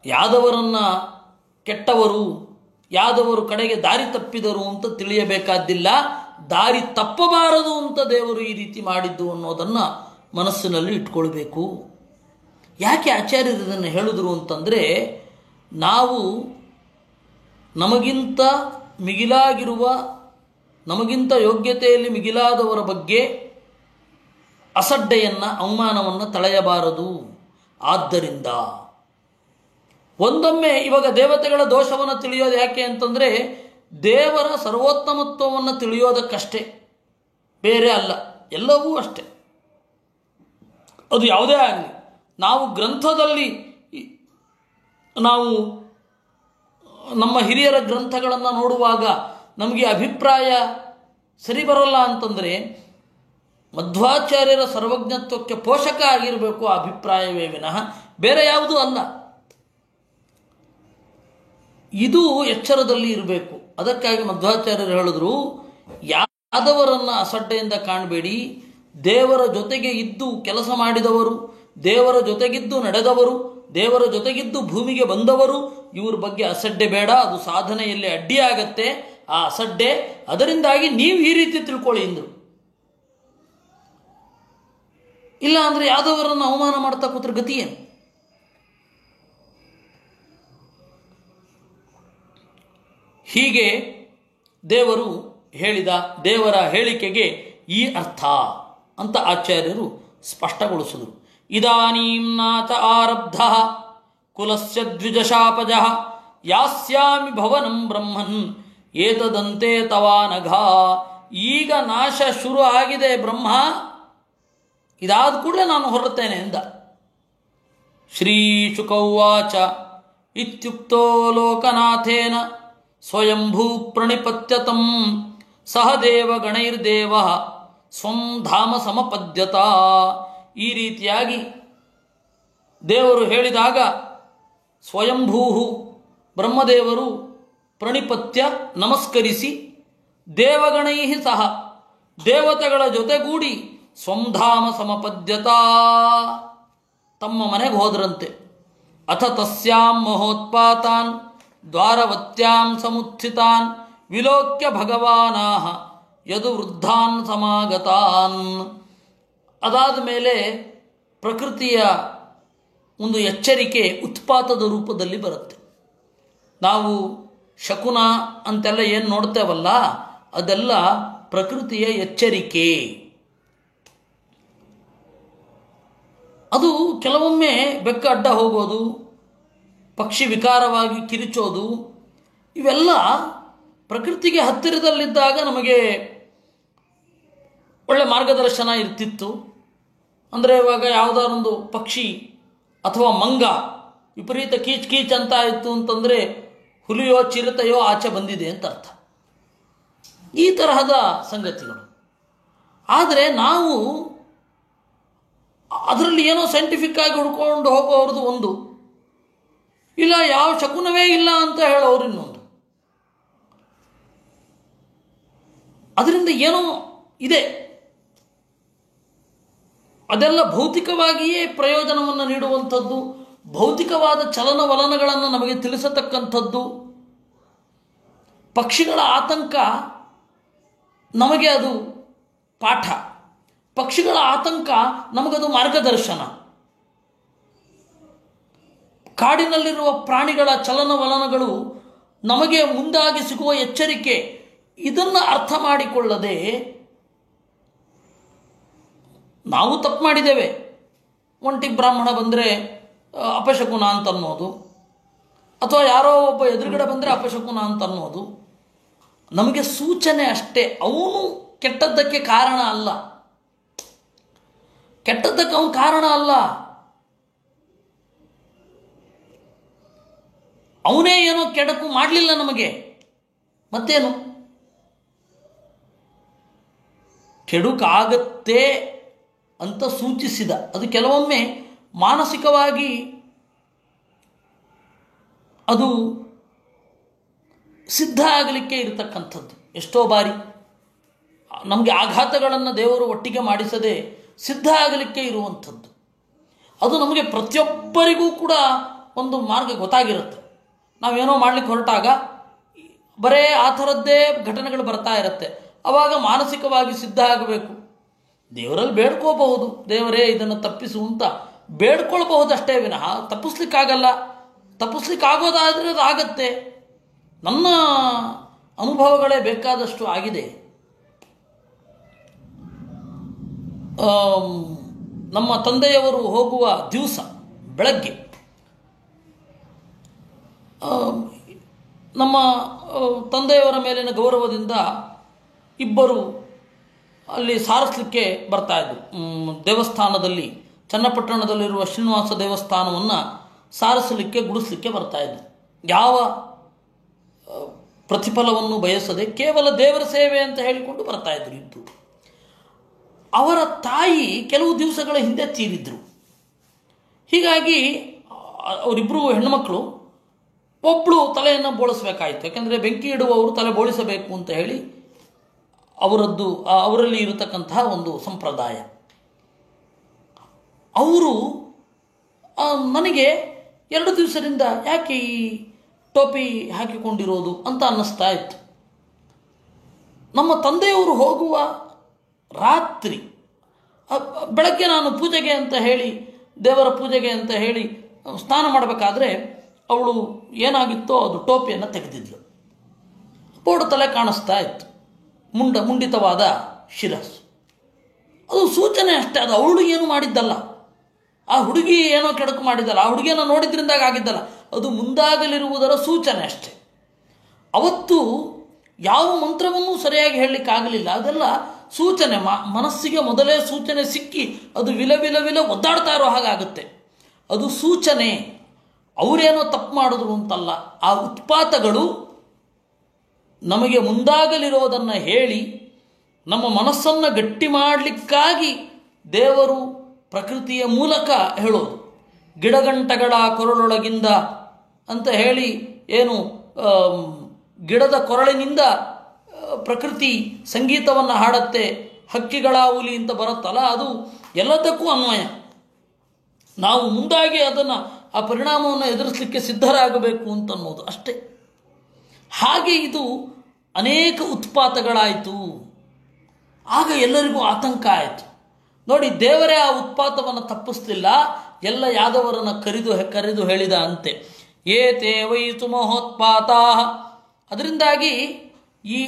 ಯಾದವರನ್ನು ಕೆಟ್ಟವರು, ಯಾದವರು ಕಡೆಗೆ ದಾರಿ ತಪ್ಪಿದರು ಅಂತ ತಿಳಿಯಬೇಕಾದ್ದಿಲ್ಲ. ದಾರಿ ತಪ್ಪಬಾರದು ಅಂತ ದೇವರು ಈ ರೀತಿ ಮಾಡಿದ್ದು ಅನ್ನೋದನ್ನು ಮನಸ್ಸಿನಲ್ಲಿ ಇಟ್ಕೊಳ್ಬೇಕು. ಯಾಕೆ ಆಚಾರ್ಯರು ಇದನ್ನು ಹೇಳಿದ್ರು ಅಂತಂದರೆ, ನಾವು ನಮಗಿಂತ ಮಿಗಿಲಾಗಿರುವ, ನಮಗಿಂತ ಯೋಗ್ಯತೆಯಲ್ಲಿ ಮಿಗಿಲಾದವರ ಬಗ್ಗೆ ಅಸಡ್ಡೆಯನ್ನು, ಅವಮಾನವನ್ನು ತಳೆಯಬಾರದು. ಆದ್ದರಿಂದ ಒಂದೊಮ್ಮೆ ಇವಾಗ ದೇವತೆಗಳ ದೋಷವನ್ನು ತಿಳಿಯೋದು ಯಾಕೆ ಅಂತಂದರೆ, ದೇವರ ಸರ್ವೋತ್ತಮತ್ವವನ್ನು ತಿಳಿಯೋದಕ್ಕಷ್ಟೇ, ಬೇರೆ ಅಲ್ಲ. ಎಲ್ಲವೂ ಅಷ್ಟೆ. ಅದು ಯಾವುದೇ ಆಗಲಿ, ನಾವು ಗ್ರಂಥದಲ್ಲಿ ನಾವು ನಮ್ಮ ಹಿರಿಯರ ಗ್ರಂಥಗಳನ್ನು ನೋಡುವಾಗ ನಮಗೆ ಅಭಿಪ್ರಾಯ ಸರಿ ಬರೋಲ್ಲ ಅಂತಂದರೆ, ಮಧ್ವಾಚಾರ್ಯರ ಸರ್ವಜ್ಞತ್ವಕ್ಕೆ ಪೋಷಕ ಆಗಿರಬೇಕು ಆ ಅಭಿಪ್ರಾಯವೇ ವಿನಃ ಬೇರೆ ಯಾವುದೂ ಅಲ್ಲ. ಇದು ಎಚ್ಚರದಲ್ಲಿ ಇರಬೇಕು. ಅದಕ್ಕಾಗಿ ಮಧ್ವಾಚಾರ್ಯರು ಹೇಳಿದ್ರು, ಯಾದವರನ್ನು ಅಸಡ್ಡೆಯಿಂದ ಕಾಣಬೇಡಿ, ದೇವರ ಜೊತೆಗೆ ಇದ್ದು ಕೆಲಸ ಮಾಡಿದವರು, ದೇವರ ಜೊತೆಗಿದ್ದು ನಡೆದವರು, ದೇವರ ಜೊತೆಗಿದ್ದು ಭೂಮಿಗೆ ಬಂದವರು, ಇವ್ರ ಬಗ್ಗೆ ಅಸಡ್ಡೆ ಬೇಡ. ಅದು ಸಾಧನೆಯಲ್ಲಿ ಅಡ್ಡಿಯಾಗತ್ತೆ ಆ ಅಸಡ್ಡೆ. ಅದರಿಂದಾಗಿ ನೀವು ಈ ರೀತಿ ತಿಳ್ಕೊಳ್ಳಿ ಎಂದರು. ಇಲ್ಲ ಅಂದರೆ ಯಾದವರನ್ನು ಅವಮಾನ ಮಾಡ್ತಾ ಕೂತ್ರೆ ಗತಿ ಏನು? ಹೀಗೆ ದೇವರು ಹೇಳಿದ, ದೇವರ ಹೇಳಿಕೆಗೆ ಈ ಅರ್ಥ ಅಂತ ಆಚಾರ್ಯರು ಸ್ಪಷ್ಟಗೊಳಿಸಿದರು. ಇದಾನೀಂ ನಾಚ ಆರಬ್ಧ ಕುಲಸ್ಯ ದ್ವಿಜಶಾಪಜ ಯಾಸ್ಯಾಮಿ ಭವನಂ ಬ್ರಹ್ಮನ್ ಏತದಂತೆ ತವಾನಘ. ಈಗ ನಾಶ ಶುರು ಆಗಿದೆ ಬ್ರಹ್ಮ, ಇದಾದ ಕೂಡಲೇ ನಾನು ಹೊರತೇನೆ ಎಂದ. ಶ್ರೀ ಶುಕೌವಾಚ ಇತ್ಯುಕ್ತೋ ಲೋಕನಾಥೇನ ಸ್ವಯಂಭೂ ಪ್ರಣಿಪತ್ಯತಂ ಸಹ ದೇವಗಣೈರ್ದೇವ ಸ್ವಂ ಧಾಮ ಸಮಪದ್ಯತ. ಈ ರೀತಿಯಾಗಿ ದೇವರು ಹೇಳಿದಾಗ ಸ್ವಯಂಭೂ ಬ್ರಹ್ಮದೇವರು ಪ್ರಣಿಪತ್ಯ ನಮಸ್ಕರಿಸಿ, ದೇವಗಣೈ ಸಹ ದೇವತೆಗಳ ಜೊತೆಗೂಡಿ ಸ್ವಧಾಮ ಸಮಪದ್ಯತ ತಮ್ಮ ಮನೆಗೆ ಹೋದ್ರಂತೆ. ಅಥ ತಸ್ಯಾಂ ಮಹೋತ್ಪಾತಾನ್ ದ್ವಾರವತ್ಯಾಂ ಸಮುತ್ಥಿತಾನ್ ವಿಲೋಕ್ಯ ಭಗವಾನಾಹ ಯದು ವೃದ್ಧಾನ್ ಸಮಾಗತಾನ್. ಅದಾದ ಮೇಲೆ ಪ್ರಕೃತಿಯ ಒಂದು ಎಚ್ಚರಿಕೆ ಉತ್ಪಾತದ ರೂಪದಲ್ಲಿ ಬರುತ್ತೆ. ನಾವು ಶಕುನ ಅಂತೆಲ್ಲ ಏನು ನೋಡ್ತೇವಲ್ಲ, ಅದೆಲ್ಲ ಪ್ರಕೃತಿಯ ಎಚ್ಚರಿಕೆ. ಅದು ಕೆಲವೊಮ್ಮೆ ಬೆಕ್ಕ ಅಡ್ಡ ಹೋಗೋದು, ಪಕ್ಷಿ ವಿಕಾರವಾಗಿ ಕಿರಿಚೋದು, ಇವೆಲ್ಲ ಪ್ರಕೃತಿಗೆ ಹತ್ತಿರದಲ್ಲಿದ್ದಾಗ ನಮಗೆ ಒಳ್ಳೆ ಮಾರ್ಗದರ್ಶನ ಇರ್ತಿತ್ತು. ಅಂದರೆ ಇವಾಗ ಯಾವುದಾರೊಂದು ಪಕ್ಷಿ ಅಥವಾ ಮಂಗ ವಿಪರೀತ ಕೀಚ್ ಕೀಚ್ ಅಂತ ಆಯಿತು ಅಂತಂದರೆ ಹುಲಿಯೋ ಚಿರತೆಯೋ ಆಚೆ ಬಂದಿದೆ ಅಂತ ಅರ್ಥ. ಈ ತರಹದ ಸಂಗತಿಗಳು. ಆದರೆ ನಾವು ಅದರಲ್ಲಿ ಏನೋ ಸೈಂಟಿಫಿಕ್ ಆಗಿ ಹುಡ್ಕೊಂಡು ಹೋಗೋವ್ರದ್ದು ಒಂದು, ಇಲ್ಲ ಯಾವ ಶಕುನವೇ ಇಲ್ಲ ಅಂತ ಹೇಳೋರು ಇನ್ನೊಂದು. ಅದರಿಂದ ಏನೋ ಇದೆ, ಅದೆಲ್ಲ ಭೌತಿಕವಾಗಿಯೇ ಪ್ರಯೋಜನವನ್ನು ನೀಡುವಂಥದ್ದು, ಭೌತಿಕವಾದ ಚಲನವಲನಗಳನ್ನು ನಮಗೆ ತಿಳಿಸತಕ್ಕಂಥದ್ದು. ಪಕ್ಷಿಗಳ ಆತಂಕ ನಮಗೆ ಅದು ಪಾಠ, ಪಕ್ಷಿಗಳ ಆತಂಕ ನಮಗದು ಮಾರ್ಗದರ್ಶನ. ಕಾಡಿನಲ್ಲಿರುವ ಪ್ರಾಣಿಗಳ ಚಲನವಲನಗಳು ನಮಗೆ ಮುಂದಾಗಿ ಸಿಗುವ ಎಚ್ಚರಿಕೆ. ಇದನ್ನು ಅರ್ಥ ಮಾಡಿಕೊಳ್ಳದೆ ನಾವು ತಪ್ಪು ಮಾಡಿದ್ದೇವೆ. ಒಂಟಿ ಬ್ರಾಹ್ಮಣ ಬಂದರೆ ಅಪಶಕುನ ಅಂತ ಅನ್ನೋದು, ಅಥವಾ ಯಾರೋ ಒಬ್ಬ ಎದುರುಗಡೆ ಬಂದರೆ ಅಪಶಕುನ ಅಂತ ಅನ್ನೋದು ನಮಗೆ ಸೂಚನೆ ಅಷ್ಟೇ. ಅವನು ಕೆಟ್ಟದ್ದಕ್ಕೆ ಕಾರಣ ಅಲ್ಲ, ಕೆಟ್ಟದ್ದಕ್ಕೆ ಅವನು ಕಾರಣ ಅಲ್ಲ. ಅವನೇ ಏನೋ ಕೆಡಕು ಮಾಡಲಿಲ್ಲ ನಮಗೆ, ಮತ್ತೇನು ಕೆಡುಕಾಗತ್ತೆ ಅಂತ ಸೂಚಿಸಿದ. ಅದು ಕೆಲವೊಮ್ಮೆ ಮಾನಸಿಕವಾಗಿ ಅದು ಸಿದ್ಧ ಆಗಲಿಕ್ಕೆ ಇರತಕ್ಕಂಥದ್ದು. ಎಷ್ಟೋ ಬಾರಿ ನಮಗೆ ಆಘಾತಗಳನ್ನು ದೇವರು ಒಟ್ಟಿಗೆ ಮಾಡಿಸದೆ ಸಿದ್ಧ ಆಗಲಿಕ್ಕೆ ಇರುವಂಥದ್ದು. ಅದು ನಮಗೆ ಪ್ರತಿಯೊಬ್ಬರಿಗೂ ಕೂಡ ಒಂದು ಮಾರ್ಗ ಗೊತ್ತಾಗಿರುತ್ತೆ. ನಾವೇನೋ ಮಾಡಲಿಕ್ಕೆ ಹೊರಟಾಗ ಬರೇ ಆ ಥರದ್ದೇ ಘಟನೆಗಳು ಬರ್ತಾ ಇರುತ್ತೆ. ಆವಾಗ ಮಾನಸಿಕವಾಗಿ ಸಿದ್ಧ ಆಗಬೇಕು. ದೇವರಲ್ಲಿ ಬೇಡ್ಕೋಬಹುದು, ದೇವರೇ ಇದನ್ನು ತಪ್ಪಿಸು ಅಂತ ಬೇಡ್ಕೊಳ್ಬಹುದಷ್ಟೇ ವಿನಃ ತಪ್ಪಿಸ್ಲಿಕ್ಕಾಗಲ್ಲ. ತಪ್ಪಿಸ್ಲಿಕ್ಕಾಗೋದಾದರೆ ಅದು ಆಗತ್ತೆ. ನನ್ನ ಅನುಭವಗಳೇ ಬೇಕಾದಷ್ಟು ಆಗಿದೆ. ನಮ್ಮ ತಂದೆಯವರು ಹೋಗುವ ದಿವಸ ಬೆಳಗ್ಗೆ ನಮ್ಮ ತಂದೆಯವರ ಮೇಲಿನ ಗೌರವದಿಂದ ಇಬ್ಬರು ಅಲ್ಲಿ ಸಾರಿಸಲಿಕ್ಕೆ ಬರ್ತಾಯಿದ್ರು. ದೇವಸ್ಥಾನದಲ್ಲಿ, ಚನ್ನಪಟ್ಟಣದಲ್ಲಿರುವ ಶ್ರೀನಿವಾಸ ದೇವಸ್ಥಾನವನ್ನು ಸಾರಿಸಲಿಕ್ಕೆ, ಗುಡಿಸಲಿಕ್ಕೆ ಬರ್ತಾಯಿದ್ರು. ಯಾವ ಪ್ರತಿಫಲವನ್ನು ಬಯಸದೆ ಕೇವಲ ದೇವರ ಸೇವೆ ಅಂತ ಹೇಳಿಕೊಂಡು ಬರ್ತಾಯಿದ್ರು. ಇದ್ದು ಅವರ ತಾಯಿ ಕೆಲವು ದಿವಸಗಳ ಹಿಂದೆ ತೀರಿದ್ರು. ಹೀಗಾಗಿ ಅವರಿಬ್ಬರು ಹೆಣ್ಣುಮಕ್ಕಳು, ಒಬ್ಬಳು ತಲೆಯನ್ನು ಬೋಳಿಸಬೇಕಾಯಿತು. ಯಾಕೆಂದರೆ ಬೆಂಕಿ ಇಡುವವರು ತಲೆ ಬೋಳಿಸಬೇಕು ಅಂತ ಹೇಳಿ ಅವರಲ್ಲಿ ಇರತಕ್ಕಂತಹ ಒಂದು ಸಂಪ್ರದಾಯ. ಅವರು ನನಗೆ 2 ದಿವಸದಿಂದ ಯಾಕೆ ಈ ಟೋಪಿ ಹಾಕಿಕೊಂಡಿರೋದು ಅಂತ ಅನ್ನಿಸ್ತಾ ಇತ್ತು. ನಮ್ಮ ತಂದೆಯವರು ಹೋಗುವ ರಾತ್ರಿ, ಬೆಳಗ್ಗೆ ನಾನು ಪೂಜೆಗೆ ಅಂತ ಹೇಳಿ, ದೇವರ ಪೂಜೆಗೆ ಅಂತ ಹೇಳಿ ಸ್ನಾನ ಮಾಡಬೇಕಾದ್ರೆ ಅವಳು ಏನಾಗಿತ್ತೋ ಅದು ಟೋಪಿಯನ್ನು ತೆಗೆದಿದ್ಲು. ಬೋಡು ತಲೆ ಕಾಣಿಸ್ತಾ ಇತ್ತು, ಮುಂಡಿತವಾದ ಶಿರಸ್ಸು. ಅದು ಸೂಚನೆ ಅಷ್ಟೇ, ಅದು ಅವಳು ಏನು ಮಾಡಿದ್ದಲ್ಲ, ಆ ಹುಡುಗಿ ಏನೋ ಕೆಡಕು ಮಾಡಿದ್ದಲ್ಲ, ಆ ಹುಡುಗಿಯನ್ನು ನೋಡಿದ್ರಿಂದಾಗ ಆಗಿದ್ದಲ್ಲ, ಅದು ಮುಂದಾಗಲಿರುವುದರ ಸೂಚನೆ ಅಷ್ಟೆ. ಅವತ್ತು ಯಾವ ಮಂತ್ರವನ್ನೂ ಸರಿಯಾಗಿ ಹೇಳಲಿಕ್ಕಾಗಲಿಲ್ಲ. ಅದೆಲ್ಲ ಸೂಚನೆ, ಮನಸ್ಸಿಗೆ ಮೊದಲೇ ಸೂಚನೆ ಸಿಕ್ಕಿ ಅದು ವಿಲ ಒದ್ದಾಡ್ತಾ ಇರೋ ಹಾಗಾಗುತ್ತೆ. ಅದು ಸೂಚನೆ, ಅವರೇನೋ ತಪ್ಪು ಮಾಡಿದ್ರು ಅಂತಲ್ಲ. ಆ ಉತ್ಪಾತಗಳು ನಮಗೆ ಮುಂದಾಗಲಿರೋದನ್ನು ಹೇಳಿ ನಮ್ಮ ಮನಸ್ಸನ್ನು ಗಟ್ಟಿ ಮಾಡಲಿಕ್ಕಾಗಿ ದೇವರು ಪ್ರಕೃತಿಯ ಮೂಲಕ ಹೇಳೋದು. ಗಿಡಗಂಟಗಳ ಕೊರಳೊಳಗಿಂದ ಅಂತ ಹೇಳಿ ಏನು ಗಿಡದ ಕೊರಳಿನಿಂದ ಪ್ರಕೃತಿ ಸಂಗೀತವನ್ನು ಹಾಡುತ್ತೆ, ಹಕ್ಕಿಗಳ ಹುಲಿ ಅಂತ ಬರುತ್ತಲ್ಲ, ಅದು ಎಲ್ಲದಕ್ಕೂ ಅನ್ವಯ. ನಾವು ಮುಂದಾಗಿ ಅದನ್ನು, ಆ ಪರಿಣಾಮವನ್ನು ಎದುರಿಸಲಿಕ್ಕೆ ಸಿದ್ಧರಾಗಬೇಕು ಅಂತನ್ನೋದು ಅಷ್ಟೇ. ಹಾಗೆ ಇದು ಅನೇಕ ಉತ್ಪಾತಗಳಾಯಿತು. ಆಗ ಎಲ್ಲರಿಗೂ ಆತಂಕ ಆಯಿತು. ನೋಡಿ, ದೇವರೇ ಆ ಉತ್ಪಾತವನ್ನು ತಪ್ಪಿಸಲಿಲ್ಲ, ಎಲ್ಲ ಯಾದವರನ್ನು ಕರೆದು ಹೇಳಿದ ಅಂತೆ, ಏತೇ ವೈತು ಮಹೋತ್ಪಾತಾ. ಅದರಿಂದಾಗಿ ಈ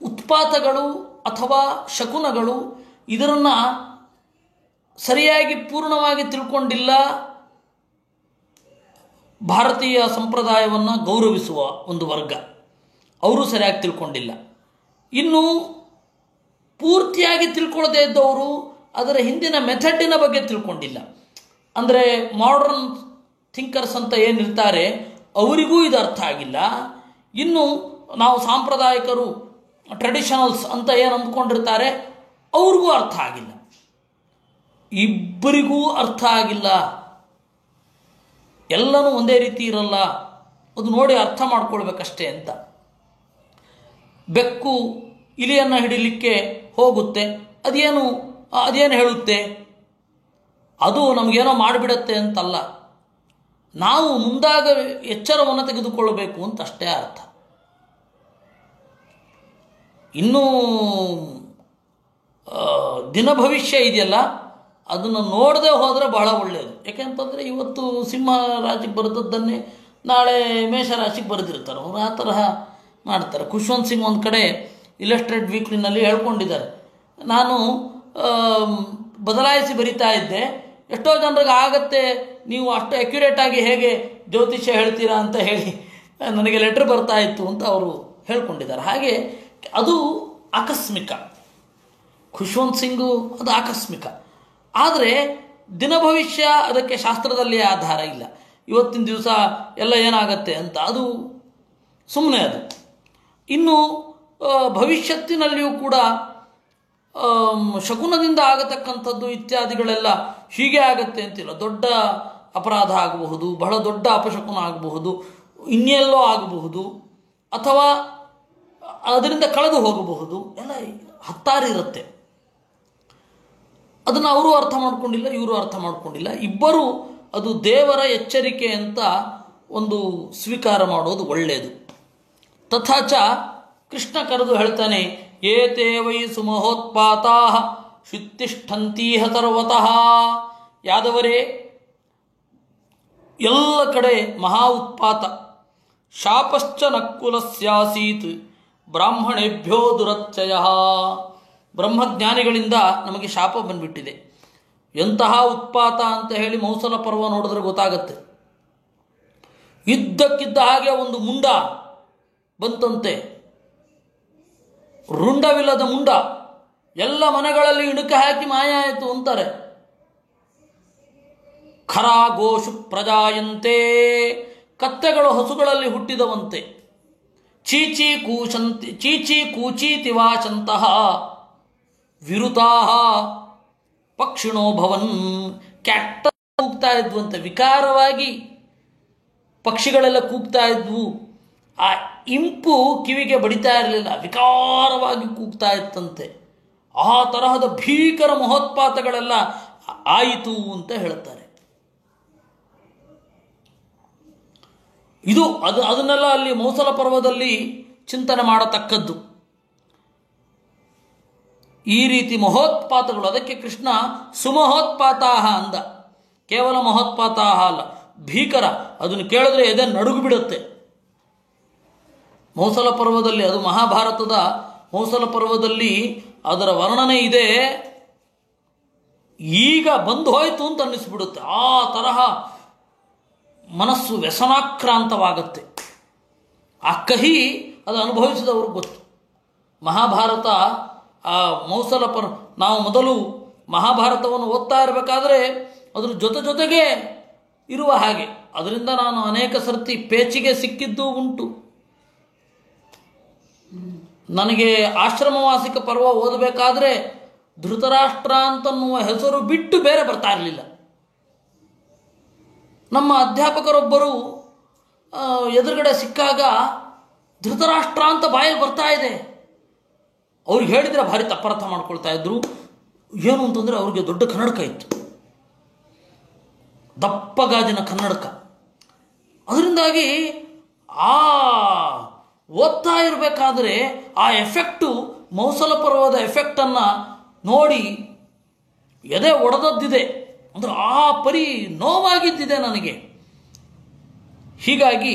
ಉತ್ಪಾತಗಳು ಅಥವಾ ಶಕುನಗಳು ಇದನ್ನು ಸರಿಯಾಗಿ ಪೂರ್ಣವಾಗಿ ತಿಳ್ಕೊಂಡಿಲ್ಲ. ಭಾರತೀಯ ಸಂಪ್ರದಾಯವನ್ನು ಗೌರವಿಸುವ ಒಂದು ವರ್ಗ, ಅವರು ಸರಿಯಾಗಿ ತಿಳ್ಕೊಂಡಿಲ್ಲ. ಇನ್ನು ಪೂರ್ತಿಯಾಗಿ ತಿಳ್ಕೊಳ್ಳದೇ ಇದ್ದವರು ಅದರ ಹಿಂದಿನ ಮೆಥಡಿನ ಬಗ್ಗೆ ತಿಳ್ಕೊಂಡಿಲ್ಲ. ಅಂದರೆ ಮಾಡರ್ನ್ ಥಿಂಕರ್ಸ್ ಅಂತ ಏನಿರ್ತಾರೆ ಅವರಿಗೂ ಇದು ಅರ್ಥ ಆಗಿಲ್ಲ. ಇನ್ನು ನಾವು ಸಾಂಪ್ರದಾಯಿಕರು, ಟ್ರೆಡಿಷನಲ್ಸ್ ಅಂತ ಏನು ಅಂದ್ಕೊಂಡಿರ್ತಾರೆ ಅವ್ರಿಗೂ ಅರ್ಥ ಆಗಿಲ್ಲ. ಇಬ್ಬರಿಗೂ ಅರ್ಥ ಆಗಿಲ್ಲ. ಎಲ್ಲನೂ ಒಂದೇ ರೀತಿ ಇರಲ್ಲ, ಅದು ನೋಡಿ ಅರ್ಥ ಮಾಡ್ಕೊಳ್ಬೇಕಷ್ಟೇ ಅಂತ. ಬೆಕ್ಕು ಇಲಿಯನ್ನು ಹಿಡಿಲಿಕ್ಕೆ ಹೋಗುತ್ತೆ, ಅದೇನು ಹೇಳುತ್ತೆ, ಅದು ನಮಗೇನೋ ಮಾಡಿಬಿಡತ್ತೆ ಅಂತಲ್ಲ, ನಾವು ಮುಂದಾಗ ಎಚ್ಚರವನ್ನು ತೆಗೆದುಕೊಳ್ಳಬೇಕು ಅಂತ ಅಷ್ಟೇ ಅರ್ಥ. ಇನ್ನೂ ದಿನ ಭವಿಷ್ಯ ಇದೆಯಲ್ಲ, ಅದನ್ನು ನೋಡದೆ ಹೋದರೆ ಬಹಳ ಒಳ್ಳೆಯದು. ಯಾಕೆಂತಂದರೆ ಇವತ್ತು ಸಿಂಹ ರಾಶಿಗೆ ಬರೆದದ್ದನ್ನೇ ನಾಳೆ ಮೇಷರಾಶಿಗೆ ಬರೆದಿರ್ತಾರೆ. ಅವರು ಆ ತರಹ ಮಾಡ್ತಾರೆ. ಖುಷ್ವಂತ್ ಸಿಂಗ್ ಒಂದು ಕಡೆ ಇಲಸ್ಟ್ರೇಟ್ ವೀಕ್ಲಿನಲ್ಲಿ ಹೇಳ್ಕೊಂಡಿದ್ದಾರೆ, ನಾನು ಬದಲಾಯಿಸಿ ಬರಿತಾ ಇದ್ದೆ, ಎಷ್ಟೋ ಜನರಿಗೆ ಆಗತ್ತೆ, ನೀವು ಅಷ್ಟು ಅಕ್ಯುರೇಟಾಗಿ ಹೇಗೆ ಜ್ಯೋತಿಷ್ಯ ಹೇಳ್ತೀರಾ ಅಂತ ಹೇಳಿ ನನಗೆ ಲೆಟ್ರ್ ಬರ್ತಾ ಇತ್ತು ಅಂತ ಅವರು ಹೇಳ್ಕೊಂಡಿದ್ದಾರೆ. ಹಾಗೆ ಅದು ಆಕಸ್ಮಿಕ. ಖುಷ್ವಂತ್ ಸಿಂಗು ಅದು ಆಕಸ್ಮಿಕ. ಆದರೆ ದಿನ ಭವಿಷ್ಯ ಅದಕ್ಕೆ ಶಾಸ್ತ್ರದಲ್ಲಿ ಆಧಾರ ಇಲ್ಲ. ಇವತ್ತಿನ ದಿವಸ ಎಲ್ಲ ಏನಾಗತ್ತೆ ಅಂತ ಅದು ಸುಮ್ಮನೆ ಅದು. ಇನ್ನು ಭವಿಷ್ಯತ್ತಿನಲ್ಲಿಯೂ ಕೂಡ ಶಕುನದಿಂದ ಆಗತಕ್ಕಂಥದ್ದು ಇತ್ಯಾದಿಗಳೆಲ್ಲ ಹೀಗೆ ಆಗತ್ತೆ ಅಂತಿಲ್ಲ. ದೊಡ್ಡ ಅಪರಾಧ ಆಗಬಹುದು, ಬಹಳ ದೊಡ್ಡ ಅಪಶಕುನ ಆಗಬಹುದು, ಇನ್ನೆಲ್ಲೋ ಆಗಬಹುದು, ಅಥವಾ ಅದರಿಂದ ಕಳೆದು ಹೋಗಬಹುದು, ಎಲ್ಲ ಹತ್ತಾರಿರುತ್ತೆ. ಅದನ್ನು ಅವರು ಅರ್ಥ ಮಾಡ್ಕೊಂಡಿಲ್ಲ, ಇವರು ಅರ್ಥ ಮಾಡ್ಕೊಂಡಿಲ್ಲ. ಇಬ್ಬರು ಅದು ದೇವರ ಎಚ್ಚರಿಕೆ ಅಂತ ಒಂದು ಸ್ವೀಕಾರ ಮಾಡೋದು ಒಳ್ಳೆಯದು. ತಥಾಚ ಕೃಷ್ಣ ಕರೆದು ಹೇಳ್ತಾನೆ, ಏತೇ ವೈ ಸುಮಹೋತ್ಪಾತಾ ಶುತ್ತಿಷ್ಠಂತೀಹ ಸರ್ವತಃ. ಯಾದವರೇ, ಎಲ್ಲ ಕಡೆ ಮಹಾ ಉತ್ಪಾತ. ಶಾಪಶ್ಚ ನಕ್ಕುಲಸ್ಯಾಸೀತ್ ಬ್ರಾಹ್ಮಣೇಭ್ಯೋ ದುರತ್ಯಯ. ಬ್ರಹ್ಮಜ್ಞಾನಿಗಳಿಂದ ನಮಗೆ ಶಾಪ ಬಂದ್ಬಿಟ್ಟಿದೆ. ಎಂತಹ ಉತ್ಪಾತ ಅಂತ ಹೇಳಿ ಮೌಸಲ ಪರ್ವ ನೋಡಿದ್ರೆ ಗೊತ್ತಾಗತ್ತೆ. ಇದ್ದಕ್ಕಿದ್ದ ಹಾಗೆ ಒಂದು ಮುಂಡ ಬಂತಂತೆ, ರುಂಡವಿಲ್ಲದ ಮುಂಡ. ಎಲ್ಲ ಮನೆಗಳಲ್ಲಿ ಇಣುಕ ಹಾಕಿ ಮಾಯ ಆಯಿತು ಅಂತಾರೆ. ಖರಾ ಗೋಷು ಪ್ರಜಾಯಂತೆ, ಕತ್ತೆಗಳು ಹಸುಗಳಲ್ಲಿ ಹುಟ್ಟಿದವಂತೆ. ಚೀಚಿ ಕೂಚೀತಿವಾಚಂತಹ ವಿರುತಾಹ ಪಕ್ಷಿಣೋ ಭವನ್. ಕೆಟ್ಟ ಕೂಗ್ತಾ ಇದ್ವಂತೆ, ವಿಕಾರವಾಗಿ ಪಕ್ಷಿಗಳೆಲ್ಲ ಕೂಗ್ತಾ ಇದ್ವು. ಆ ಇಂಪು ಕಿವಿಗೆ ಬಡಿತಾ ಇರಲಿಲ್ಲ, ವಿಕಾರವಾಗಿ ಕೂಗ್ತಾ ಇತ್ತಂತೆ. ಆ ತರಹದ ಭೀಕರ ಮಹೋತ್ಪಾತಗಳೆಲ್ಲ ಆಯಿತು ಅಂತ ಹೇಳ್ತಾರೆ. ಅದನ್ನೆಲ್ಲ ಅಲ್ಲಿ ಮೌಸಲ ಪರ್ವದಲ್ಲಿ ಚಿಂತನೆ ಮಾಡತಕ್ಕದ್ದು. ಈ ರೀತಿ ಮಹೋತ್ಪಾತಗಳು, ಅದಕ್ಕೆ ಕೃಷ್ಣ ಸುಮಹೋತ್ಪಾತಾಹ ಅಂದ. ಕೇವಲ ಮಹೋತ್ಪಾತಾಹ ಅಲ್ಲ, ಭೀಕರ. ಅದನ್ನು ಕೇಳಿದ್ರೆ ಎದೆ ನಡುಗು ಬಿಡುತ್ತೆ. ಮೌಸಲ ಪರ್ವದಲ್ಲಿ, ಅದು ಮಹಾಭಾರತದ ಮೌಸಲ ಪರ್ವದಲ್ಲಿ ಅದರ ವರ್ಣನೆ ಇದೆ. ಈಗ ಬಂದು ಹೋಯಿತು ಅಂತ ಅನ್ನಿಸ್ಬಿಡುತ್ತೆ. ಆ ತರಹ ಮನಸ್ಸು ವ್ಯಸನಾಕ್ರಾಂತವಾಗುತ್ತೆ. ಆ ಕಹಿ ಅದು ಅನುಭವಿಸಿದವ್ರಿಗೆ ಗೊತ್ತು. ಮಹಾಭಾರತ, ಆ ಮೌಸಲ ನಾವು ಮೊದಲು ಮಹಾಭಾರತವನ್ನು ಓದ್ತಾ ಇರಬೇಕಾದ್ರೆ ಅದ್ರ ಜೊತೆಗೆ ಇರುವ ಹಾಗೆ. ಅದರಿಂದ ನಾನು ಅನೇಕ ಸರ್ತಿ ಪೇಚಿಗೆ ಸಿಕ್ಕಿದ್ದು ಉಂಟು. ನನಗೆ ಆಶ್ರಮವಾಸಿಕ ಪರ್ವ ಓದಬೇಕಾದ್ರೆ ಧೃತರಾಷ್ಟ್ರ ಅಂತನ್ನುವ ಹೆಸರು ಬಿಟ್ಟು ಬೇರೆ ಬರ್ತಾ ಇರಲಿಲ್ಲ. ನಮ್ಮ ಅಧ್ಯಾಪಕರೊಬ್ಬರು ಎದುರುಗಡೆ ಸಿಕ್ಕಾಗ ಧೃತರಾಷ್ಟ್ರ ಅಂತ ಬಾಯಲ್ಲಿ ಬರ್ತಾ ಇದೆ. ಅವ್ರಿಗೆ ಹೇಳಿದರೆ ಭಾರಿ ತಪ್ಪರ್ಥ ಮಾಡ್ಕೊಳ್ತಾ ಇದ್ರು. ಏನು ಅಂತಂದರೆ ಅವ್ರಿಗೆ ದೊಡ್ಡ ಕನ್ನಡಕ ಇತ್ತು, ದಪ್ಪ ಗಾಜಿನ ಕನ್ನಡಕ. ಅದರಿಂದಾಗಿ ಆ ಓದ್ತಾ ಇರಬೇಕಾದ್ರೆ ಆ ಎಫೆಕ್ಟು, ಮೌಸಲ ಪರ್ವದ ಎಫೆಕ್ಟನ್ನು ನೋಡಿ ಎದೆ ಒಡೆದದ್ದಿದೆ. ಅಂದರೆ ಆ ಪರಿ ನೋವಾಗಿದ್ದಿದೆ ನನಗೆ. ಹೀಗಾಗಿ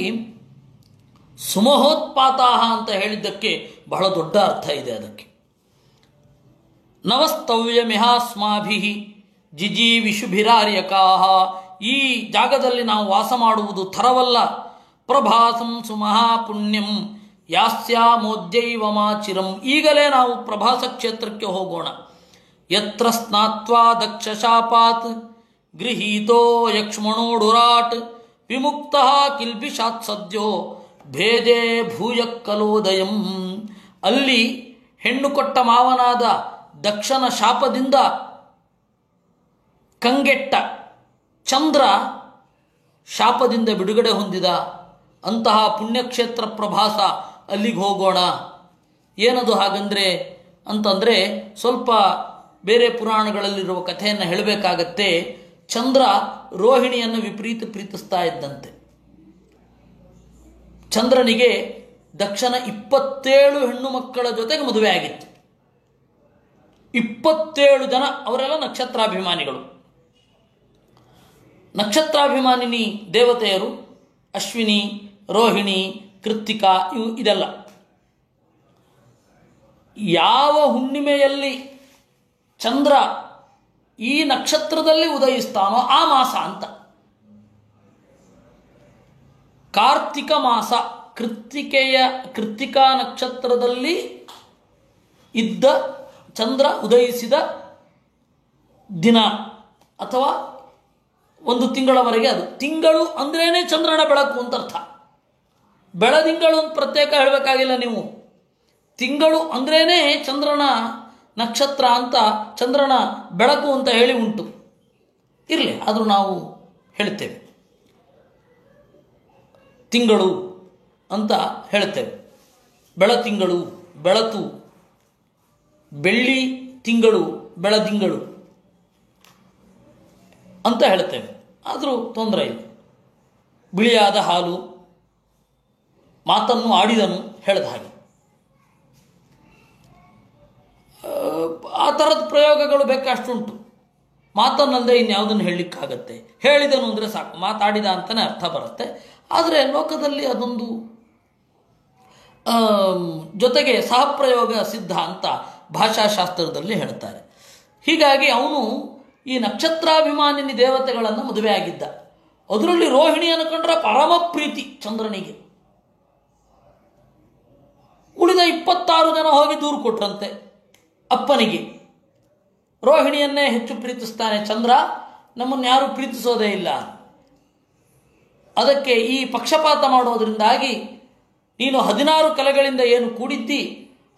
ಸುಮಹೋತ್ಪಾತಾಹ ಅಂತ ಹೇಳಿದ್ದಕ್ಕೆ ಬಹಳ ದೊಡ್ಡ ಅರ್ಥ ಇದೆ. ಅದಕ್ಕೆ ನವಸ್ತವ್ಯಮಿಹಾಸ್ಮಾಭಿ ಜಿಜೀವಿಷುಭಿರಾರ್ಯಕಾಹ. ಈ ಜಾಗದಲ್ಲಿ ನಾವು ವಾಸ ಮಾಡುವುದು ಥರವಲ್ಲ. ಪ್ರಭಾಸಂ ಸುಮಹಾಪುಣ್ಯಂ ಯಾಸ್ಯಾಮೋದ್ಯೈವ ಮಾಚಿರಂ. ಈಗಲೇ ನಾವು ಪ್ರಭಾಸ ಕ್ಷೇತ್ರಕ್ಕೆ ಹೋಗೋಣ. ಯತ್ರ ಸ್ನಾತ್ವಾ ದಕ್ಷಶಾಪಾತ್ ಗೃಹೀತೋ ಯಕ್ಷ್ಮಣೋಡುರಾಟ್ ವಿಮುಕ್ತಃ ಕಿಲ್ಬಿಷಾತ್ ಸದ್ಯೋ ಭೇದೇ ಭೂಯ ಕಲೋದಯಂ. ಅಲ್ಲಿ ಹೆಣ್ಣು ಕೊಟ್ಟ ಮಾವನಾದ ದಕ್ಷನ ಶಾಪದಿಂದ ಕಂಗೆಟ್ಟ ಚಂದ್ರ ಶಾಪದಿಂದ ಬಿಡುಗಡೆ ಹೊಂದಿದ ಅಂತಹ ಪುಣ್ಯಕ್ಷೇತ್ರ ಪ್ರಭಾಸ, ಅಲ್ಲಿಗೆ ಹೋಗೋಣ. ಏನದು ಹಾಗಂದ್ರೆ ಅಂತಂದರೆ ಸ್ವಲ್ಪ ಬೇರೆ ಪುರಾಣಗಳಲ್ಲಿರುವ ಕಥೆಯನ್ನು ಹೇಳಬೇಕಾಗತ್ತೆ. ಚಂದ್ರ ರೋಹಿಣಿಯನ್ನು ಪ್ರೀತಿಸ್ತಾ ಇದ್ದಂತೆ. ಚಂದ್ರನಿಗೆ ದಕ್ಷನ 27 ಹೆಣ್ಣು ಮಕ್ಕಳ ಜೊತೆಗೆ ಮದುವೆ ಆಗಿತ್ತು. 27 ಜನ, ಅವರೆಲ್ಲ ನಕ್ಷತ್ರಾಭಿಮಾನಿಗಳು. ನಕ್ಷತ್ರಾಭಿಮಾನಿನಿ ದೇವತೆಯರು ಅಶ್ವಿನಿ, ರೋಹಿಣಿ, ಕೃತ್ತಿಕಾ, ಇದೆಲ್ಲ. ಯಾವ ಹುಣ್ಣಿಮೆಯಲ್ಲಿ ಚಂದ್ರ ಈ ನಕ್ಷತ್ರದಲ್ಲಿ ಉದಯಿಸ್ತಾನೋ ಆ ಮಾಸ ಅಂತ. ಕಾರ್ತಿಕ ಮಾಸ, ಕೃತ್ತಿಕಾ ನಕ್ಷತ್ರದಲ್ಲಿ ಇದ್ದ ಚಂದ್ರ ಉದಯಿಸಿದ ದಿನ ಅಥವಾ ಒಂದು ತಿಂಗಳವರೆಗೆ. ಅದು ತಿಂಗಳು ಅಂದ್ರೇನೆ ಚಂದ್ರನ ಬೆಳಕು ಅಂತ ಅರ್ಥ. ಬೆಳದಿಂಗಳು ಅಂತ ಪ್ರತ್ಯೇಕ ಹೇಳಬೇಕಾಗಿಲ್ಲ ನೀವು. ತಿಂಗಳು ಅಂದ್ರೇನೆ ಚಂದ್ರನ ನಕ್ಷತ್ರ ಅಂತ, ಚಂದ್ರನ ಬೆಳಕು ಅಂತ ಹೇಳಿ ಉಂಟು. ಇರಲಿ, ಆದರೂ ನಾವು ಹೇಳ್ತೇವೆ ತಿಂಗಳು ಅಂತ ಹೇಳ್ತೇವೆ. ಬೆಳತಿಂಗಳು, ಬೆಳತು, ಬೆಳ್ಳಿ ತಿಂಗಳು, ಬೆಳದಿಂಗಳು ಅಂತ ಹೇಳ್ತೇವೆ. ಆದರೂ ತೊಂದರೆ ಇಲ್ಲ. ಬಿಳಿಯಾದ ಹಾಲು, ಮಾತನ್ನು ಆಡಿದನು, ಹೇಳಿದ ಹಾಗೆ. ಆ ಥರದ ಪ್ರಯೋಗಗಳು ಬೇಕಷ್ಟುಂಟು. ಮಾತನ್ನಲ್ಲದೆ ಇನ್ಯಾವುದನ್ನು ಹೇಳಲಿಕ್ಕಾಗತ್ತೆ. ಹೇಳಿದನು ಅಂದರೆ ಸಾಕು, ಮಾತಾಡಿದ ಅಂತಲೇ ಅರ್ಥ ಬರುತ್ತೆ. ಆದರೆ ಲೋಕದಲ್ಲಿ ಅದೊಂದು ಜೊತೆಗೆ ಸಹಪ್ರಯೋಗ ಸಿದ್ಧ ಅಂತ ಭಾಷಾಶಾಸ್ತ್ರದಲ್ಲಿ ಹೇಳ್ತಾರೆ. ಹೀಗಾಗಿ ಅವನು ಈ ನಕ್ಷತ್ರಾಭಿಮಾನಿನಿ ದೇವತೆಗಳನ್ನು ಮದುವೆ ಆಗಿದ್ದ. ಅದರಲ್ಲಿ ರೋಹಿಣಿಯನ್ನು ಕಂಡ್ರೆ ಪರಮ ಪ್ರೀತಿ ಚಂದ್ರನಿಗೆ. ಉಳಿದ 26 ಜನ ಹೋಗಿ ದೂರು ಕೊಟ್ರಂತೆ ಅಪ್ಪನಿಗೆ. ರೋಹಿಣಿಯನ್ನೇ ಹೆಚ್ಚು ಪ್ರೀತಿಸ್ತಾನೆ ಚಂದ್ರ, ನಮ್ಮನ್ನು ಯಾರೂ ಪ್ರೀತಿಸೋದೇ ಇಲ್ಲ. ಅದಕ್ಕೆ ಈ ಪಕ್ಷಪಾತ ಮಾಡೋದ್ರಿಂದಾಗಿ ನೀನು 16 ಕಲೆಗಳಿಂದ ಏನು ಕೂಡಿದ್ದಿ,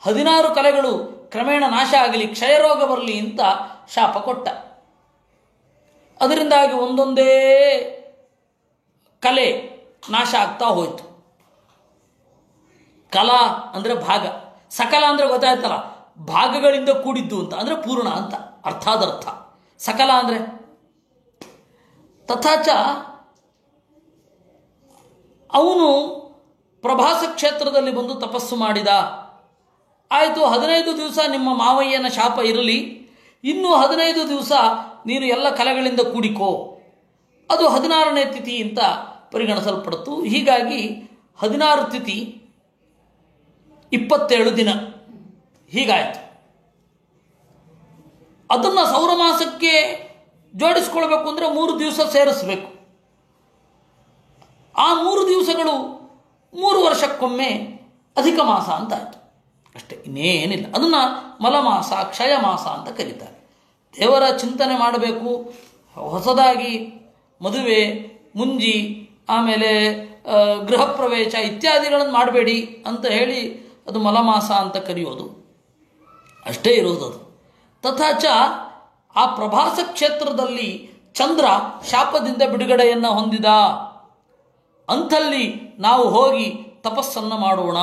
16 ಕಲೆಗಳು ಕ್ರಮೇಣ ನಾಶ ಆಗಲಿ, ಕ್ಷಯರೋಗ ಬರಲಿ ಅಂತ ಶಾಪ ಕೊಟ್ಟ. ಅದರಿಂದಾಗಿ ಒಂದೊಂದೇ ಕಲೆ ನಾಶ ಆಗ್ತಾ ಹೋಯಿತು. ಕಲಾ ಅಂದರೆ ಭಾಗ, ಸಕಲ ಅಂದರೆ ಗೊತ್ತಾಯ್ತಲ್ಲ, ಭಾಗಗಳಿಂದ ಕೂಡಿದ್ದು ಅಂತ ಅಂದರೆ ಪೂರ್ಣ ಅಂತ ಅರ್ಥಾದರ್ಥ. ಸಕಲ ಅಂದರೆ ತಥಾಚ ಅವನು ಪ್ರಭಾಸ ಕ್ಷೇತ್ರದಲ್ಲಿ ಬಂದು ತಪಸ್ಸು ಮಾಡಿದ. ಆಯಿತು, 15 ದಿವಸ ನಿಮ್ಮ ಮಾವಯ್ಯನ ಶಾಪ ಇರಲಿ, ಇನ್ನು 15 ದಿವಸ ನೀನು ಎಲ್ಲ ಕಲೆಗಳಿಂದ ಕೂಡಿಕೋ. ಅದು 16ನೇ ತಿಥಿ ಅಂತ ಪರಿಗಣಿಸಲ್ಪಡ್ತು. ಹೀಗಾಗಿ 16 ತಿಥಿ 27 ದಿನ ಹೀಗಾಯಿತು. ಅದನ್ನು ಸೌರಮಾಸಕ್ಕೆ ಜೋಡಿಸ್ಕೊಳ್ಬೇಕು ಅಂದರೆ 3 ದಿವಸ ಸೇರಿಸಬೇಕು. ಆ 3 ದಿವಸಗಳು 3 ವರ್ಷಕ್ಕೊಮ್ಮೆ ಅಧಿಕ ಮಾಸ ಅಂತ ಆಯಿತು ಅಷ್ಟೇ, ಇನ್ನೇನಿಲ್ಲ. ಅದನ್ನು ಮಲಮಾಸ, ಕ್ಷಯಮಾಸ ಅಂತ ಕರೀತಾರೆ. ದೇವರ ಚಿಂತನೆ ಮಾಡಬೇಕು. ಹೊಸದಾಗಿ ಮದುವೆ, ಮುಂಜಿ, ಆಮೇಲೆ ಗೃಹ ಪ್ರವೇಶ ಇತ್ಯಾದಿಗಳನ್ನು ಮಾಡಬೇಡಿ ಅಂತ ಹೇಳಿ ಅದು ಮಲಮಾಸ ಅಂತ ಕರೆಯೋದು. ಅಷ್ಟೇ ಇರೋದದು. ತಥಾಚ ಆ ಪ್ರಭಾಸ ಕ್ಷೇತ್ರದಲ್ಲಿ ಚಂದ್ರ ಶಾಪದಿಂದ ಬಿಡುಗಡೆಯನ್ನು ಹೊಂದಿದ. ಅಂಥಲ್ಲಿ ನಾವು ಹೋಗಿ ತಪಸ್ಸನ್ನು ಮಾಡೋಣ.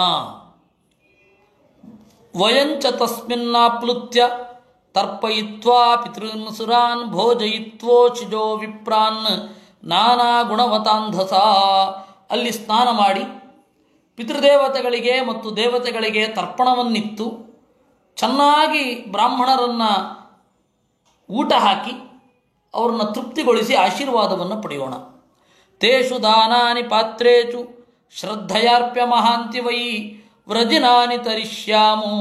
ವಯಂಚ ತಸ್ಮಿನ್ನಾಪ್ಲುತ್ಯ ತರ್ಪಯಿತ್ವಾ ಪಿತೃನ್ಸುರಾನ್ ಭೋಜಯಿತ್ವೋಚಿಜೋ ವಿಪ್ರಾನ್ ನಾನಾ ಗುಣವತಾಂಧಸ. ಅಲ್ಲಿ ಸ್ನಾನ ಮಾಡಿ ಪಿತೃದೇವತೆಗಳಿಗೆ ಮತ್ತು ದೇವತೆಗಳಿಗೆ ತರ್ಪಣವನ್ನಿತ್ತು ಚೆನ್ನಾಗಿ ಬ್ರಾಹ್ಮಣರನ್ನು ಊಟ ಹಾಕಿ ಅವರನ್ನು ತೃಪ್ತಿಗೊಳಿಸಿ ಆಶೀರ್ವಾದವನ್ನು ಪಡೆಯೋಣ. ತೇಷು ದಾನಾನಿ ಪಾತ್ರೇಚು ಶ್ರದ್ಧಯಾರ್ಪ್ಯ ಮಹಾಂತಿ ವೈ ವ್ರಜಿನಾನಿ ತರಿಷ್ಯಾಮೋ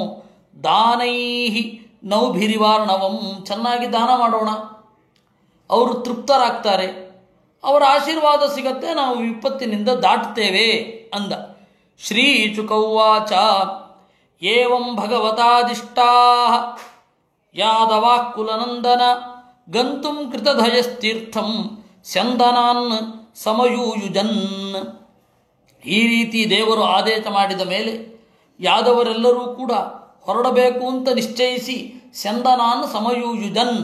ದಾನೈಹಿ ನೌಭಿರಿವಾರ್ಣವಂ. ಚೆನ್ನಾಗಿ ದಾನ ಮಾಡೋಣ, ಅವರು ತೃಪ್ತರಾಗ್ತಾರೆ, ಅವರ ಆಶೀರ್ವಾದ ಸಿಗತ್ತೆ, ನಾವು ವಿಪತ್ತಿನಿಂದ ದಾಟ್ತೇವೆ ಅಂದ. ಶ್ರೀಚುಕೌವಾಚ ಏವಂ ಭಗವತಾದಿಷ್ಟಾ ಯಾದವಾಕುಲನಂದನ ಗಂತುಂ ಕೃತಧಯಸ್ತೀರ್ಥಂ ಸ್ಯಂದನಾನ್ ಸಮಯೂಯುಜನ್. ಈ ರೀತಿ ದೇವರು ಆದೇಶ ಮಾಡಿದ ಮೇಲೆ ಯಾದವರೆಲ್ಲರೂ ಕೂಡ ಹೊರಡಬೇಕು ಅಂತ ನಿಶ್ಚಯಿಸಿ ಸ್ಯಂದನಾನ್ ಸಮಯೂಯುಜನ್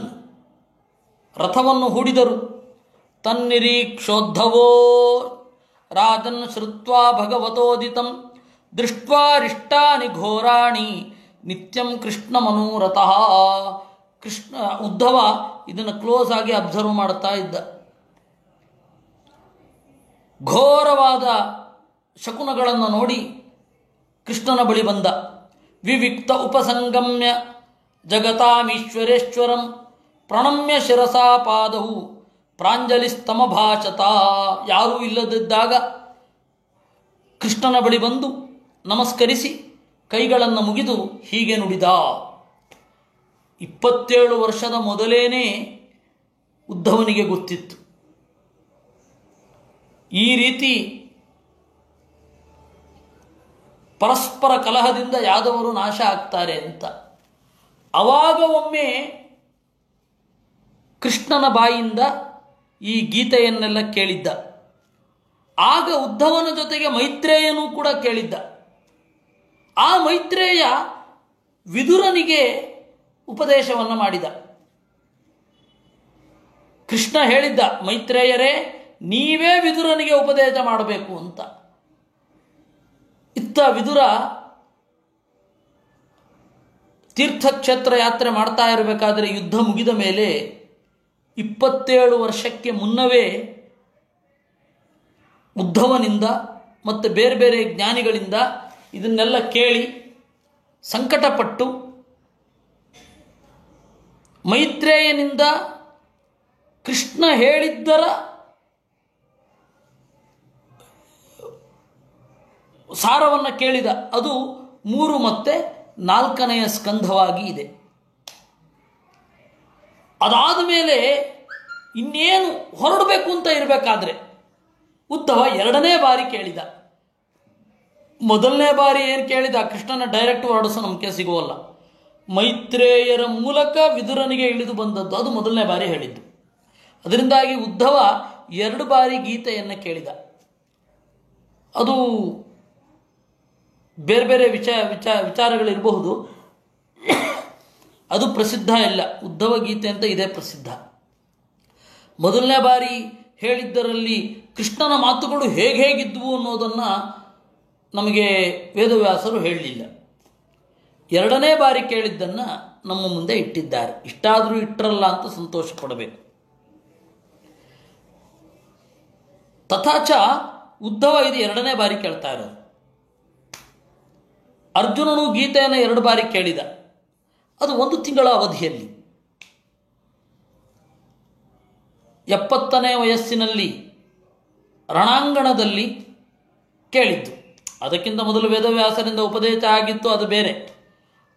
ರಥವನ್ನು ಹೂಡಿದರು. ತನ್ನಿರೀಕ್ಷೋದ್ಧವೋ ರಾಜನ್ ಶ್ರುತ್ವಾ ಭಗವತೋದಿತಂ ದೃಷ್ಟ್ವಾ ರಿಷ್ಟಾನಿ ಘೋರಾಣಿ ನಿತ್ಯಂ ಕೃಷ್ಣ ಮನೋರಥಃ. ಉದ್ಧವ ಇದನ್ನು ಕ್ಲೋಸ್ ಆಗಿ ಅಬ್ಸರ್ವ್ ಮಾಡ್ತಾ ಇದ್ದ. ಘೋರವಾದ ಶಕುನಗಳನ್ನು ನೋಡಿ ಕೃಷ್ಣನ ಬಳಿ ಬಂದ. ವಿವಿಕ್ತ ಉಪಸಂಗಮ್ಯ ಜಗತಾಮೀಶ್ವರೇಶ್ವರಂ ಪ್ರಣಮ್ಯ ಶಿರಸಾ ಪಾದವು ಪ್ರಾಂಜಲಿಸ್ತಮಭಾಷತ. ಯಾರೂ ಇಲ್ಲದಿದ್ದಾಗ ಕೃಷ್ಣನ ಬಳಿ ಬಂದು ನಮಸ್ಕರಿಸಿ ಕೈಗಳನ್ನು ಮುಗಿದು ಹೀಗೆ ನುಡಿದ. 27 ವರ್ಷದ ಮೊದಲೇನೇ ಉದ್ಧವನಿಗೆ ಗೊತ್ತಿತ್ತು ಈ ರೀತಿ ಪರಸ್ಪರ ಕಲಹದಿಂದ ಯಾದವರು ನಾಶ ಆಗ್ತಾರೆ ಅಂತ. ಆವಾಗ ಒಮ್ಮೆ ಕೃಷ್ಣನ ಬಾಯಿಂದ ಈ ಗೀತೆಯನ್ನೆಲ್ಲ ಕೇಳಿದ್ದ. ಆಗ ಉದ್ಧವನ ಜೊತೆಗೆ ಮೈತ್ರೇಯನೂ ಕೂಡ ಕೇಳಿದ್ದ. ಆ ಮೈತ್ರೇಯ ವಿದುರನಿಗೆ ಉಪದೇಶವನ್ನು ಮಾಡಿದ. ಕೃಷ್ಣ ಹೇಳಿದ್ದ, ಮೈತ್ರೇಯರೇ ನೀವೇ ವಿದುರನಿಗೆ ಉಪದೇಶ ಮಾಡಬೇಕು ಅಂತ. ಇತ್ತ ವಿದುರ ತೀರ್ಥಕ್ಷೇತ್ರ ಯಾತ್ರೆ ಮಾಡ್ತಾ ಇರಬೇಕಾದರೆ ಯುದ್ಧ ಮುಗಿದ ಮೇಲೆ 27 ವರ್ಷಕ್ಕೆ ಮುನ್ನವೇ ಉದ್ಧವನಿಂದ ಮತ್ತು ಬೇರೆ ಬೇರೆ ಜ್ಞಾನಿಗಳಿಂದ ಇದನ್ನೆಲ್ಲ ಕೇಳಿ ಸಂಕಟಪಟ್ಟು ಮೈತ್ರೇಯನಿಂದ ಕೃಷ್ಣ ಹೇಳಿದ್ದರ ಸಾರವನ್ನು ಕೇಳಿದ. ಅದು 3 ಮತ್ತು 4ನೆಯ ಸ್ಕಂಧವಾಗಿ ಇದೆ. ಅದಾದ ಮೇಲೆ ಇನ್ನೇನು ಹೊರಡಬೇಕು ಅಂತ ಇರಬೇಕಾದ್ರೆ ಉದ್ಧವ 2ನೇ ಬಾರಿ ಕೇಳಿದ. ಮೊದಲನೇ ಬಾರಿ ಏನು ಕೇಳಿದ, ಕೃಷ್ಣನ ಡೈರೆಕ್ಟ್ ಹೊರಡಿಸೋ ನಮಗೆ ಸಿಗುವಲ್ಲ, ಮೈತ್ರೇಯರ ಮೂಲಕ ವಿದುರನಿಗೆ ಇಳಿದು ಬಂದದ್ದು, ಅದು ಮೊದಲನೇ ಬಾರಿ ಹೇಳಿದ್ದು. ಅದರಿಂದಾಗಿ ಉದ್ಧವ 2 ಬಾರಿ ಗೀತೆಯನ್ನು ಕೇಳಿದ. ಅದು ಬೇರೆ ಬೇರೆ ವಿಚಾರಗಳಿರಬಹುದು, ಅದು ಪ್ರಸಿದ್ಧ ಇಲ್ಲ. ಉದ್ಧವ ಗೀತೆ ಅಂತ ಇದೇ ಪ್ರಸಿದ್ಧ. ಮೊದಲನೇ ಬಾರಿ ಹೇಳಿದ್ದರಲ್ಲಿ ಕೃಷ್ಣನ ಮಾತುಗಳು ಹೇಗಿದ್ವು ಅನ್ನೋದನ್ನು ನಮಗೆ ವೇದವ್ಯಾಸರು ಹೇಳಲಿಲ್ಲ. 2ನೇ ಬಾರಿ ಕೇಳಿದ್ದನ್ನು ನಮ್ಮ ಮುಂದೆ ಇಟ್ಟಿದ್ದಾರೆ. ಇಷ್ಟಾದರೂ ಇಟ್ಟರಲ್ಲ ಅಂತ ಸಂತೋಷ ಪಡಬೇಕು. ತಥಾಚ ಉದ್ಧವ ಇದು 2ನೇ ಬಾರಿ ಕೇಳ್ತಾ ಇರೋದು. ಅರ್ಜುನನು ಗೀತೆಯನ್ನು 2 ಬಾರಿ ಕೇಳಿದ. ಅದು 1 ತಿಂಗಳ ಅವಧಿಯಲ್ಲಿ. 70ನೇ ವಯಸ್ಸಿನಲ್ಲಿ ರಣಾಂಗಣದಲ್ಲಿ ಕೇಳಿದ್ದು. ಅದಕ್ಕಿಂತ ಮೊದಲು ವೇದವ್ಯಾಸರಿಂದ ಉಪದೇಶ ಆಗಿತ್ತು, ಅದು ಬೇರೆ.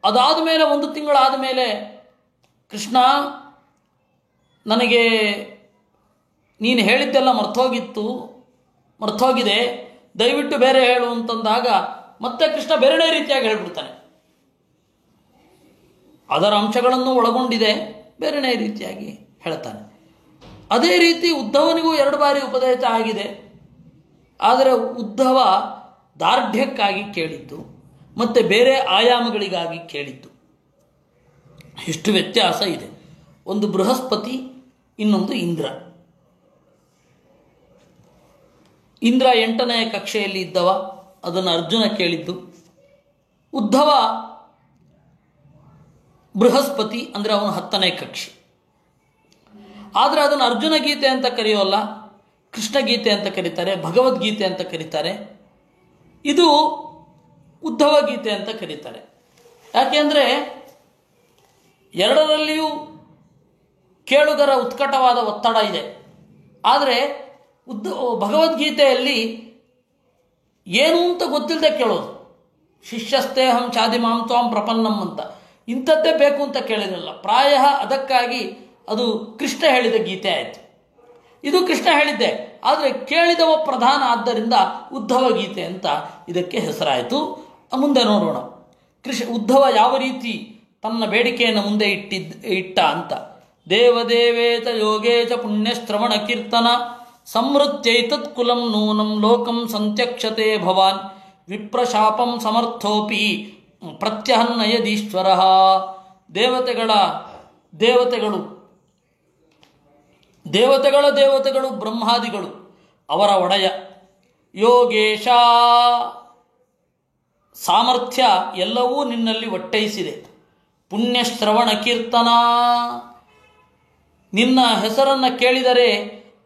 ಅದಾದ ಮೇಲೆ 1 ತಿಂಗಳಾದ ಮೇಲೆ ಕೃಷ್ಣ, ನನಗೆ ನೀನು ಹೇಳಿದ್ದೆಲ್ಲ ಮರ್ತೋಗಿದೆ, ದಯವಿಟ್ಟು ಬೇರೆ ಹೇಳು ಅಂತಂದಾಗ ಮತ್ತೆ ಕೃಷ್ಣ ಬೇರೆನೇ ರೀತಿಯಾಗಿ ಹೇಳ್ಬಿಡ್ತಾನೆ. ಅದರ ಅಂಶಗಳನ್ನು ಒಳಗೊಂಡಿದೆ, ಬೇರೆನೇ ರೀತಿಯಾಗಿ ಹೇಳ್ತಾನೆ. ಅದೇ ರೀತಿ ಉದ್ಧವನಿಗೂ 2 ಬಾರಿ ಉಪದೇಶ ಆಗಿದೆ. ಆದರೆ ಉದ್ಧವ ದಾರ್ಢ್ಯಕ್ಕಾಗಿ ಕೇಳಿದ್ದು ಮತ್ತು ಬೇರೆ ಆಯಾಮಗಳಿಗಾಗಿ ಕೇಳಿದ್ದು. ಇಷ್ಟು ವ್ಯತ್ಯಾಸ ಇದೆ. ಒಂದು ಬೃಹಸ್ಪತಿ, ಇನ್ನೊಂದು ಇಂದ್ರ. ಇಂದ್ರ 8ನೇ ಕಕ್ಷೆಯಲ್ಲಿ ಇದ್ದವ, ಅದನ್ನು ಅರ್ಜುನ ಕೇಳಿದ್ದು. ಉದ್ಧವ ಬೃಹಸ್ಪತಿ ಅಂದರೆ ಅವನು 10ನೇ ಕಕ್ಷೆ. ಆದರೆ ಅದನ್ನು ಅರ್ಜುನ ಗೀತೆ ಅಂತ ಕರೆಯೋಲ್ಲ, ಕೃಷ್ಣ ಗೀತೆ ಅಂತ ಕರೀತಾರೆ, ಭಗವದ್ಗೀತೆ ಅಂತ ಕರೀತಾರೆ. ಇದು ಉದ್ಧವ ಗೀತೆ ಅಂತ ಕರೀತಾರೆ. ಯಾಕೆಂದರೆ 2ರಲ್ಲಿಯೂ ಕೇಳುಗರ ಉತ್ಕಟವಾದ ಒತ್ತಡ ಇದೆ. ಆದರೆ ಭಗವದ್ಗೀತೆಯಲ್ಲಿ ಏನು ಅಂತ ಗೊತ್ತಿಲ್ಲದೆ ಕೇಳೋದು. ಶಿಷ್ಯಸ್ತೇಹಂ ಚಾದಿಮಾಂ ತ್ವಾಂ ಪ್ರಪನ್ನಂ ಅಂತ, ಇಂಥದ್ದೇ ಬೇಕು ಅಂತ ಕೇಳಿರಲ್ಲ. ಪ್ರಾಯ ಅದಕ್ಕಾಗಿ ಅದು ಕೃಷ್ಣ ಹೇಳಿದ ಗೀತೆ ಆಯಿತು. ಇದು ಕೃಷ್ಣ ಹೇಳಿದ್ದೆ, ಆದರೆ ಕೇಳಿದವ ಪ್ರಧಾನ, ಆದ್ದರಿಂದ ಉದ್ಧವ ಗೀತೆ ಅಂತ ಇದಕ್ಕೆ ಹೆಸರಾಯಿತು. ಮುಂದೆ ನೋಡೋಣ ಉದ್ಧವ ಯಾವ ರೀತಿ ತನ್ನ ಬೇಡಿಕೆಯನ್ನು ಮುಂದೆ ಇಟ್ಟ ಅಂತ. ದೇವದೇವೇತ ಯೋಗೇಚ ಪುಣ್ಯಶ್ರವಣ ಕೀರ್ತನ ಸಂವೃತ್ಯೈತತ್ ಕುಲಂ ನೂನಂ ಲೋಕಂ ಸಂತ್ಯಕ್ಷತೆ ಭವಾನ್ ವಿಪ್ರಶಾಪಂ ಸಮರ್ಥೋಪಿ ಪ್ರತ್ಯಹನ್ನಯದೀಶ್ವರ. ದೇವತೆಗಳು ಬ್ರಹ್ಮಾದಿಗಳು ಅವರ ಒಡೆಯ. ಯೋಗೇಶ, ಸಾಮರ್ಥ್ಯ ಎಲ್ಲವೂ ನಿನ್ನಲ್ಲಿ ಒಟ್ಟೈಸಿದೆ. ಪುಣ್ಯಶ್ರವಣ ಕೀರ್ತನ, ನಿನ್ನ ಹೆಸರನ್ನು ಕೇಳಿದರೆ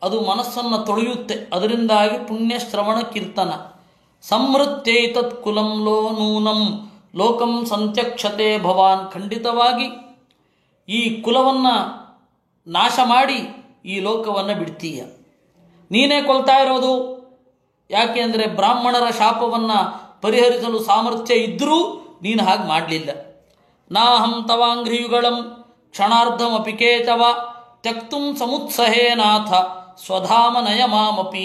ಅದು ಮನಸ್ಸನ್ನು ತೊಳೆಯುತ್ತೆ, ಅದರಿಂದಾಗಿ ಪುಣ್ಯಶ್ರವಣ ಕೀರ್ತನ. ಸಂವೃತ್ತೈತತ್ ಕುಲಂ ನೂನಂ ಲೋಕಂ ಸಂತ್ಯಕ್ಷತೆ ಭವಾನ್, ಖಂಡಿತವಾಗಿ ಈ ಕುಲವನ್ನು ನಾಶ ಮಾಡಿ ಈ ಲೋಕವನ್ನು ಬಿಡ್ತೀಯ. ನೀನೇ ಕೊಲ್ತಾ ಇರೋದು. ಯಾಕೆ ಅಂದರೆ ಬ್ರಾಹ್ಮಣರ ಶಾಪವನ್ನು ಪರಿಹರಿಸಲು ಸಾಮರ್ಥ್ಯ ಇದ್ದರೂ ನೀನು ಹಾಗೆ ಮಾಡಲಿಲ್ಲ. ನಾಹಂ ತವಾಂಘ್ರಿಯುಗಳಂ ಕ್ಷಣಾರ್ಧಮಪಿ ಕೇತವ ತ್ಯಕ್ತುಂ ಸಮುತ್ಸಹೇನಾಥ ಸ್ವಧಾಮ ನಯಮಾಮಪಿ.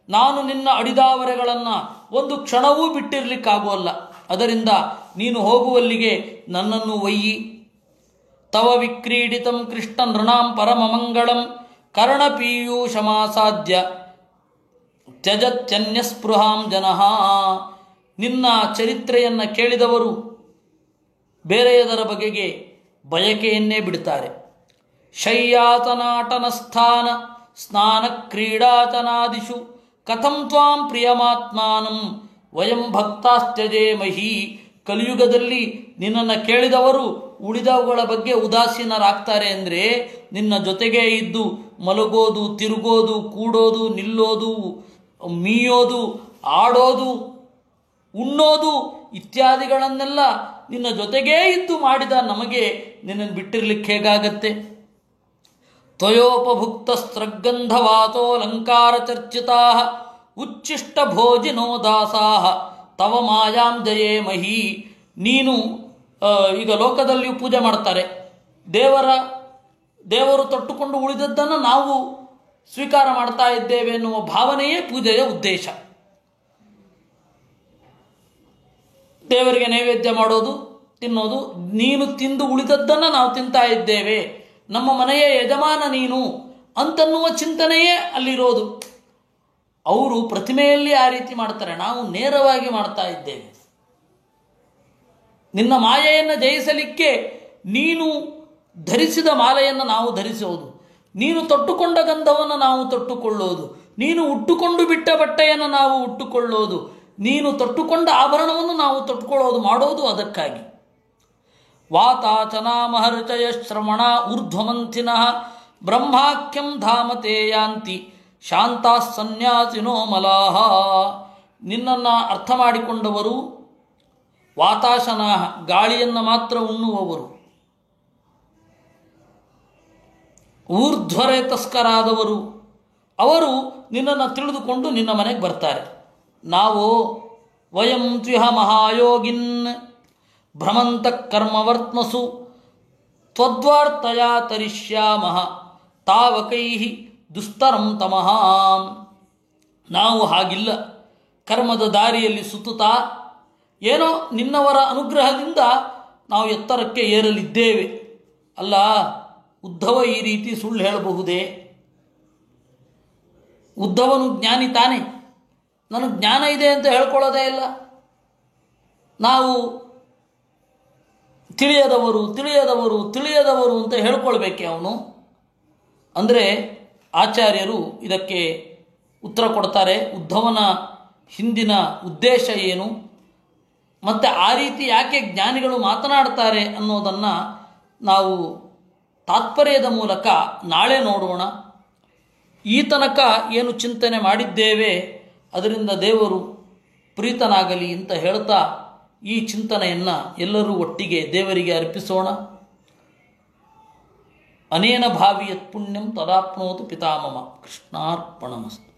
ನಾನು ನಿನ್ನ ಅಡಿದಾವರೆಗಳನ್ನು ಒಂದು ಕ್ಷಣವೂ ಬಿಟ್ಟಿರಲಿಕ್ಕಾಗುವಲ್ಲ, ಅದರಿಂದ ನೀನು ಹೋಗುವಲ್ಲಿಗೆ ನನ್ನನ್ನು ಒಯ್ಯಿ. ತವ ವಿಕ್ರೀಡಿತಂ ಕೃಷ್ಣ ನೃಣಾಂ ಪರಮಮಂಗಳಂ ಕರ್ಣಪೀಯೂಷಮಾಸಾದ್ಯ ತ್ಯಜತ್ಯನ್ಯಸ್ಪೃಹಾಂ ಜನಃ. ನಿನ್ನ ಚರಿತ್ರೆಯನ್ನು ಕೇಳಿದವರು ಬೇರೆಯದರ ಬಗೆಗೆ ಬಯಕೆಯನ್ನೇ ಬಿಡ್ತಾರೆ. ಶಯ್ಯಾತನಾಟನ ಸ್ಥಾನ ಸ್ನಾನ ಕ್ರೀಡಾಚನಾದಿಷು ಕಥಂ ತ್ವಾಂ ಪ್ರಿಯಮಾತ್ಮಾನಂ ವಯಂ ಭಕ್ತಾಸ್ತ್ಯಜೇಮಹಿ. ಕಲಿಯುಗದಲ್ಲಿ ನಿನ್ನನ್ನು ಕೇಳಿದವರು ಉಳಿದವುಗಳ ಬಗ್ಗೆ ಉದಾಸೀನರಾಗ್ತಾರೆ. ಅಂದರೆ ನಿನ್ನ ಜೊತೆಗೇ ಇದ್ದು ಮಲಗೋದು, ತಿರುಗೋದು, ಕೂಡೋದು, ನಿಲ್ಲೋದು, ಮೀಯೋದು, ಆಡೋದು, ಉಣ್ಣೋದು ಇತ್ಯಾದಿಗಳನ್ನೆಲ್ಲ ನಿನ್ನ ಜೊತೆಗೇ ಇದ್ದು ಮಾಡಿದ ನಮಗೆ ನಿನ್ನನ್ನು ಬಿಟ್ಟಿರ್ಲಿಕ್ಕೆ ಹೇಗಾಗತ್ತೆ? ತ್ವಯೋಪಭುಕ್ತ ಸ್ತ್ರಗಂಧವಾತೋ ಲಂಕಾರ ಚರ್ಚಿತಾ ಉಚ್ಚಿಷ್ಟ ಭೋಜಿನೋ ದಾಸಾಹ ತವ ಮಾಯಾಂ ಜಯೇ ಮಹಿ. ನೀನು ಈಗ ಲೋಕದಲ್ಲಿಯೂ ಪೂಜೆ ಮಾಡ್ತಾರೆ, ದೇವರು ತೊಟ್ಟುಕೊಂಡು ಉಳಿದದ್ದನ್ನು ನಾವು ಸ್ವೀಕಾರ ಮಾಡ್ತಾ ಇದ್ದೇವೆ ಎನ್ನುವ ಭಾವನೆಯೇ ಪೂಜೆಯ ಉದ್ದೇಶ. ದೇವರಿಗೆ ನೈವೇದ್ಯ ಮಾಡೋದು, ತಿನ್ನೋದು, ನೀನು ತಿಂದು ಉಳಿದದ್ದನ್ನು ನಾವು ತಿಂತಾ ಇದ್ದೇವೆ, ನಮ್ಮ ಮನೆಯ ಯಜಮಾನ ನೀನು ಅಂತನ್ನುವ ಚಿಂತನೆಯೇ ಅಲ್ಲಿರೋದು. ಅವರು ಪ್ರತಿಮೆಯಲ್ಲಿ ಆ ರೀತಿ ಮಾಡ್ತಾರೆ, ನಾವು ನೇರವಾಗಿ ಮಾಡ್ತಾ ಇದ್ದೇವೆ. ನಿನ್ನ ಮಾಯೆಯನ್ನು ಜಯಿಸಲಿಕ್ಕೆ ನೀನು ಧರಿಸಿದ ಮಾಲೆಯನ್ನು ನಾವು ಧರಿಸೋದು, ನೀನು ತೊಟ್ಟುಕೊಂಡ ಗಂಧವನ್ನು ನಾವು ತೊಟ್ಟುಕೊಳ್ಳೋದು, ನೀನು ಉಟ್ಟುಕೊಂಡು ಬಿಟ್ಟ ಬಟ್ಟೆಯನ್ನು ನಾವು ಉಟ್ಟುಕೊಳ್ಳೋದು, ನೀನು ತೊಟ್ಟುಕೊಂಡ ಆಭರಣವನ್ನು ನಾವು ತೊಟ್ಟುಕೊಳ್ಳೋದು, ಮಾಡೋದು ಅದಕ್ಕಾಗಿ. ವಾತಾಚನ ಮಹರ್ಚಯ ಶ್ರವಣ ಊರ್ಧ್ವಮಂಥಿನಃ ಬ್ರಹ್ಮಾಖ್ಯಂ ಧಾಮತೆ ಯಾಂತಿ ಶಾಂತಾ ಸನ್ಯಾಸಿನೋ ಮಲಾಹ. ನಿನ್ನನ್ನು ಅರ್ಥ ಮಾಡಿಕೊಂಡವರು ವಾತಾಶನಾಹ, ಗಾಳಿಯನ್ನು ಮಾತ್ರ ಉಣ್ಣುವವರು, ಊರ್ಧ್ವರೇತಸ್ಕರಾದವರು, ಅವರು ನಿನ್ನನ್ನು ತಿಳಿದುಕೊಂಡು ನಿನ್ನ ಮನೆಗೆ ಬರ್ತಾರೆ. ನಾವು ವಯಂ ತ್ವಿಹ ಮಹಾಯೋಗಿನ್ ಭ್ರಮಂತ ಕರ್ಮವರ್ತ್ಮಸು ತ್ವದ್ವಾರ್ತಯ ತರಿಷ್ಯಾಮಃ ತಾವಕೈಃ ದುಸ್ತರಂ ತಮಃ. ನಾವು ಹಾಗಿಲ್ಲ, ಕರ್ಮದ ದಾರಿಯಲ್ಲಿ ಸುತ್ತುತ್ತಾ ಏನೋ ನಿನ್ನವರ ಅನುಗ್ರಹದಿಂದ ನಾವು ಎತ್ತರಕ್ಕೆ ಏರಲಿದ್ದೇವೆ. ಅಲ್ಲ, ಉದ್ಧವ ಈ ರೀತಿ ಸುಳ್ಳು ಹೇಳಬಹುದೇ? ಉದ್ಧವನು ಜ್ಞಾನಿ ತಾನೆ, ನನಗೆ ಜ್ಞಾನ ಇದೆ ಅಂತ ಹೇಳ್ಕೊಳ್ಳೋದೇ ಇಲ್ಲ. ನಾವು ತಿಳಿಯದವರು ತಿಳಿಯದವರು ತಿಳಿಯದವರು ಅಂತ ಹೇಳ್ಕೊಳ್ಬೇಕೆ ಅವನು? ಅಂದರೆ ಆಚಾರ್ಯರು ಇದಕ್ಕೆ ಉತ್ತರ ಕೊಡ್ತಾರೆ. ಉದ್ಧವನ ಹಿಂದಿನ ಉದ್ದೇಶ ಏನು, ಮತ್ತು ಆ ರೀತಿ ಯಾಕೆ ಜ್ಞಾನಿಗಳು ಮಾತನಾಡ್ತಾರೆ ಅನ್ನೋದನ್ನು ನಾವು ತಾತ್ಪರ್ಯದ ಮೂಲಕ ನಾಳೆ ನೋಡೋಣ. ಈ ತನಕ ಏನು ಚಿಂತನೆ ಮಾಡಿದ್ದೇವೆ ಅದರಿಂದ ದೇವರು ಪ್ರೀತನಾಗಲಿ ಅಂತ ಹೇಳ್ತಾ ಈ ಚಿಂತನೆಯನ್ನು ಎಲ್ಲರೂ ಒಟ್ಟಿಗೆ ದೇವರಿಗೆ ಅರ್ಪಿಸೋಣ. ಅನೇನ ಭಾವಿಯತ್ ಪುಣ್ಯಂ ತದಾಪ್ನೋತು ಪಿತಾಮಮ. ಕೃಷ್ಣಾರ್ಪಣಮಸ್ತು.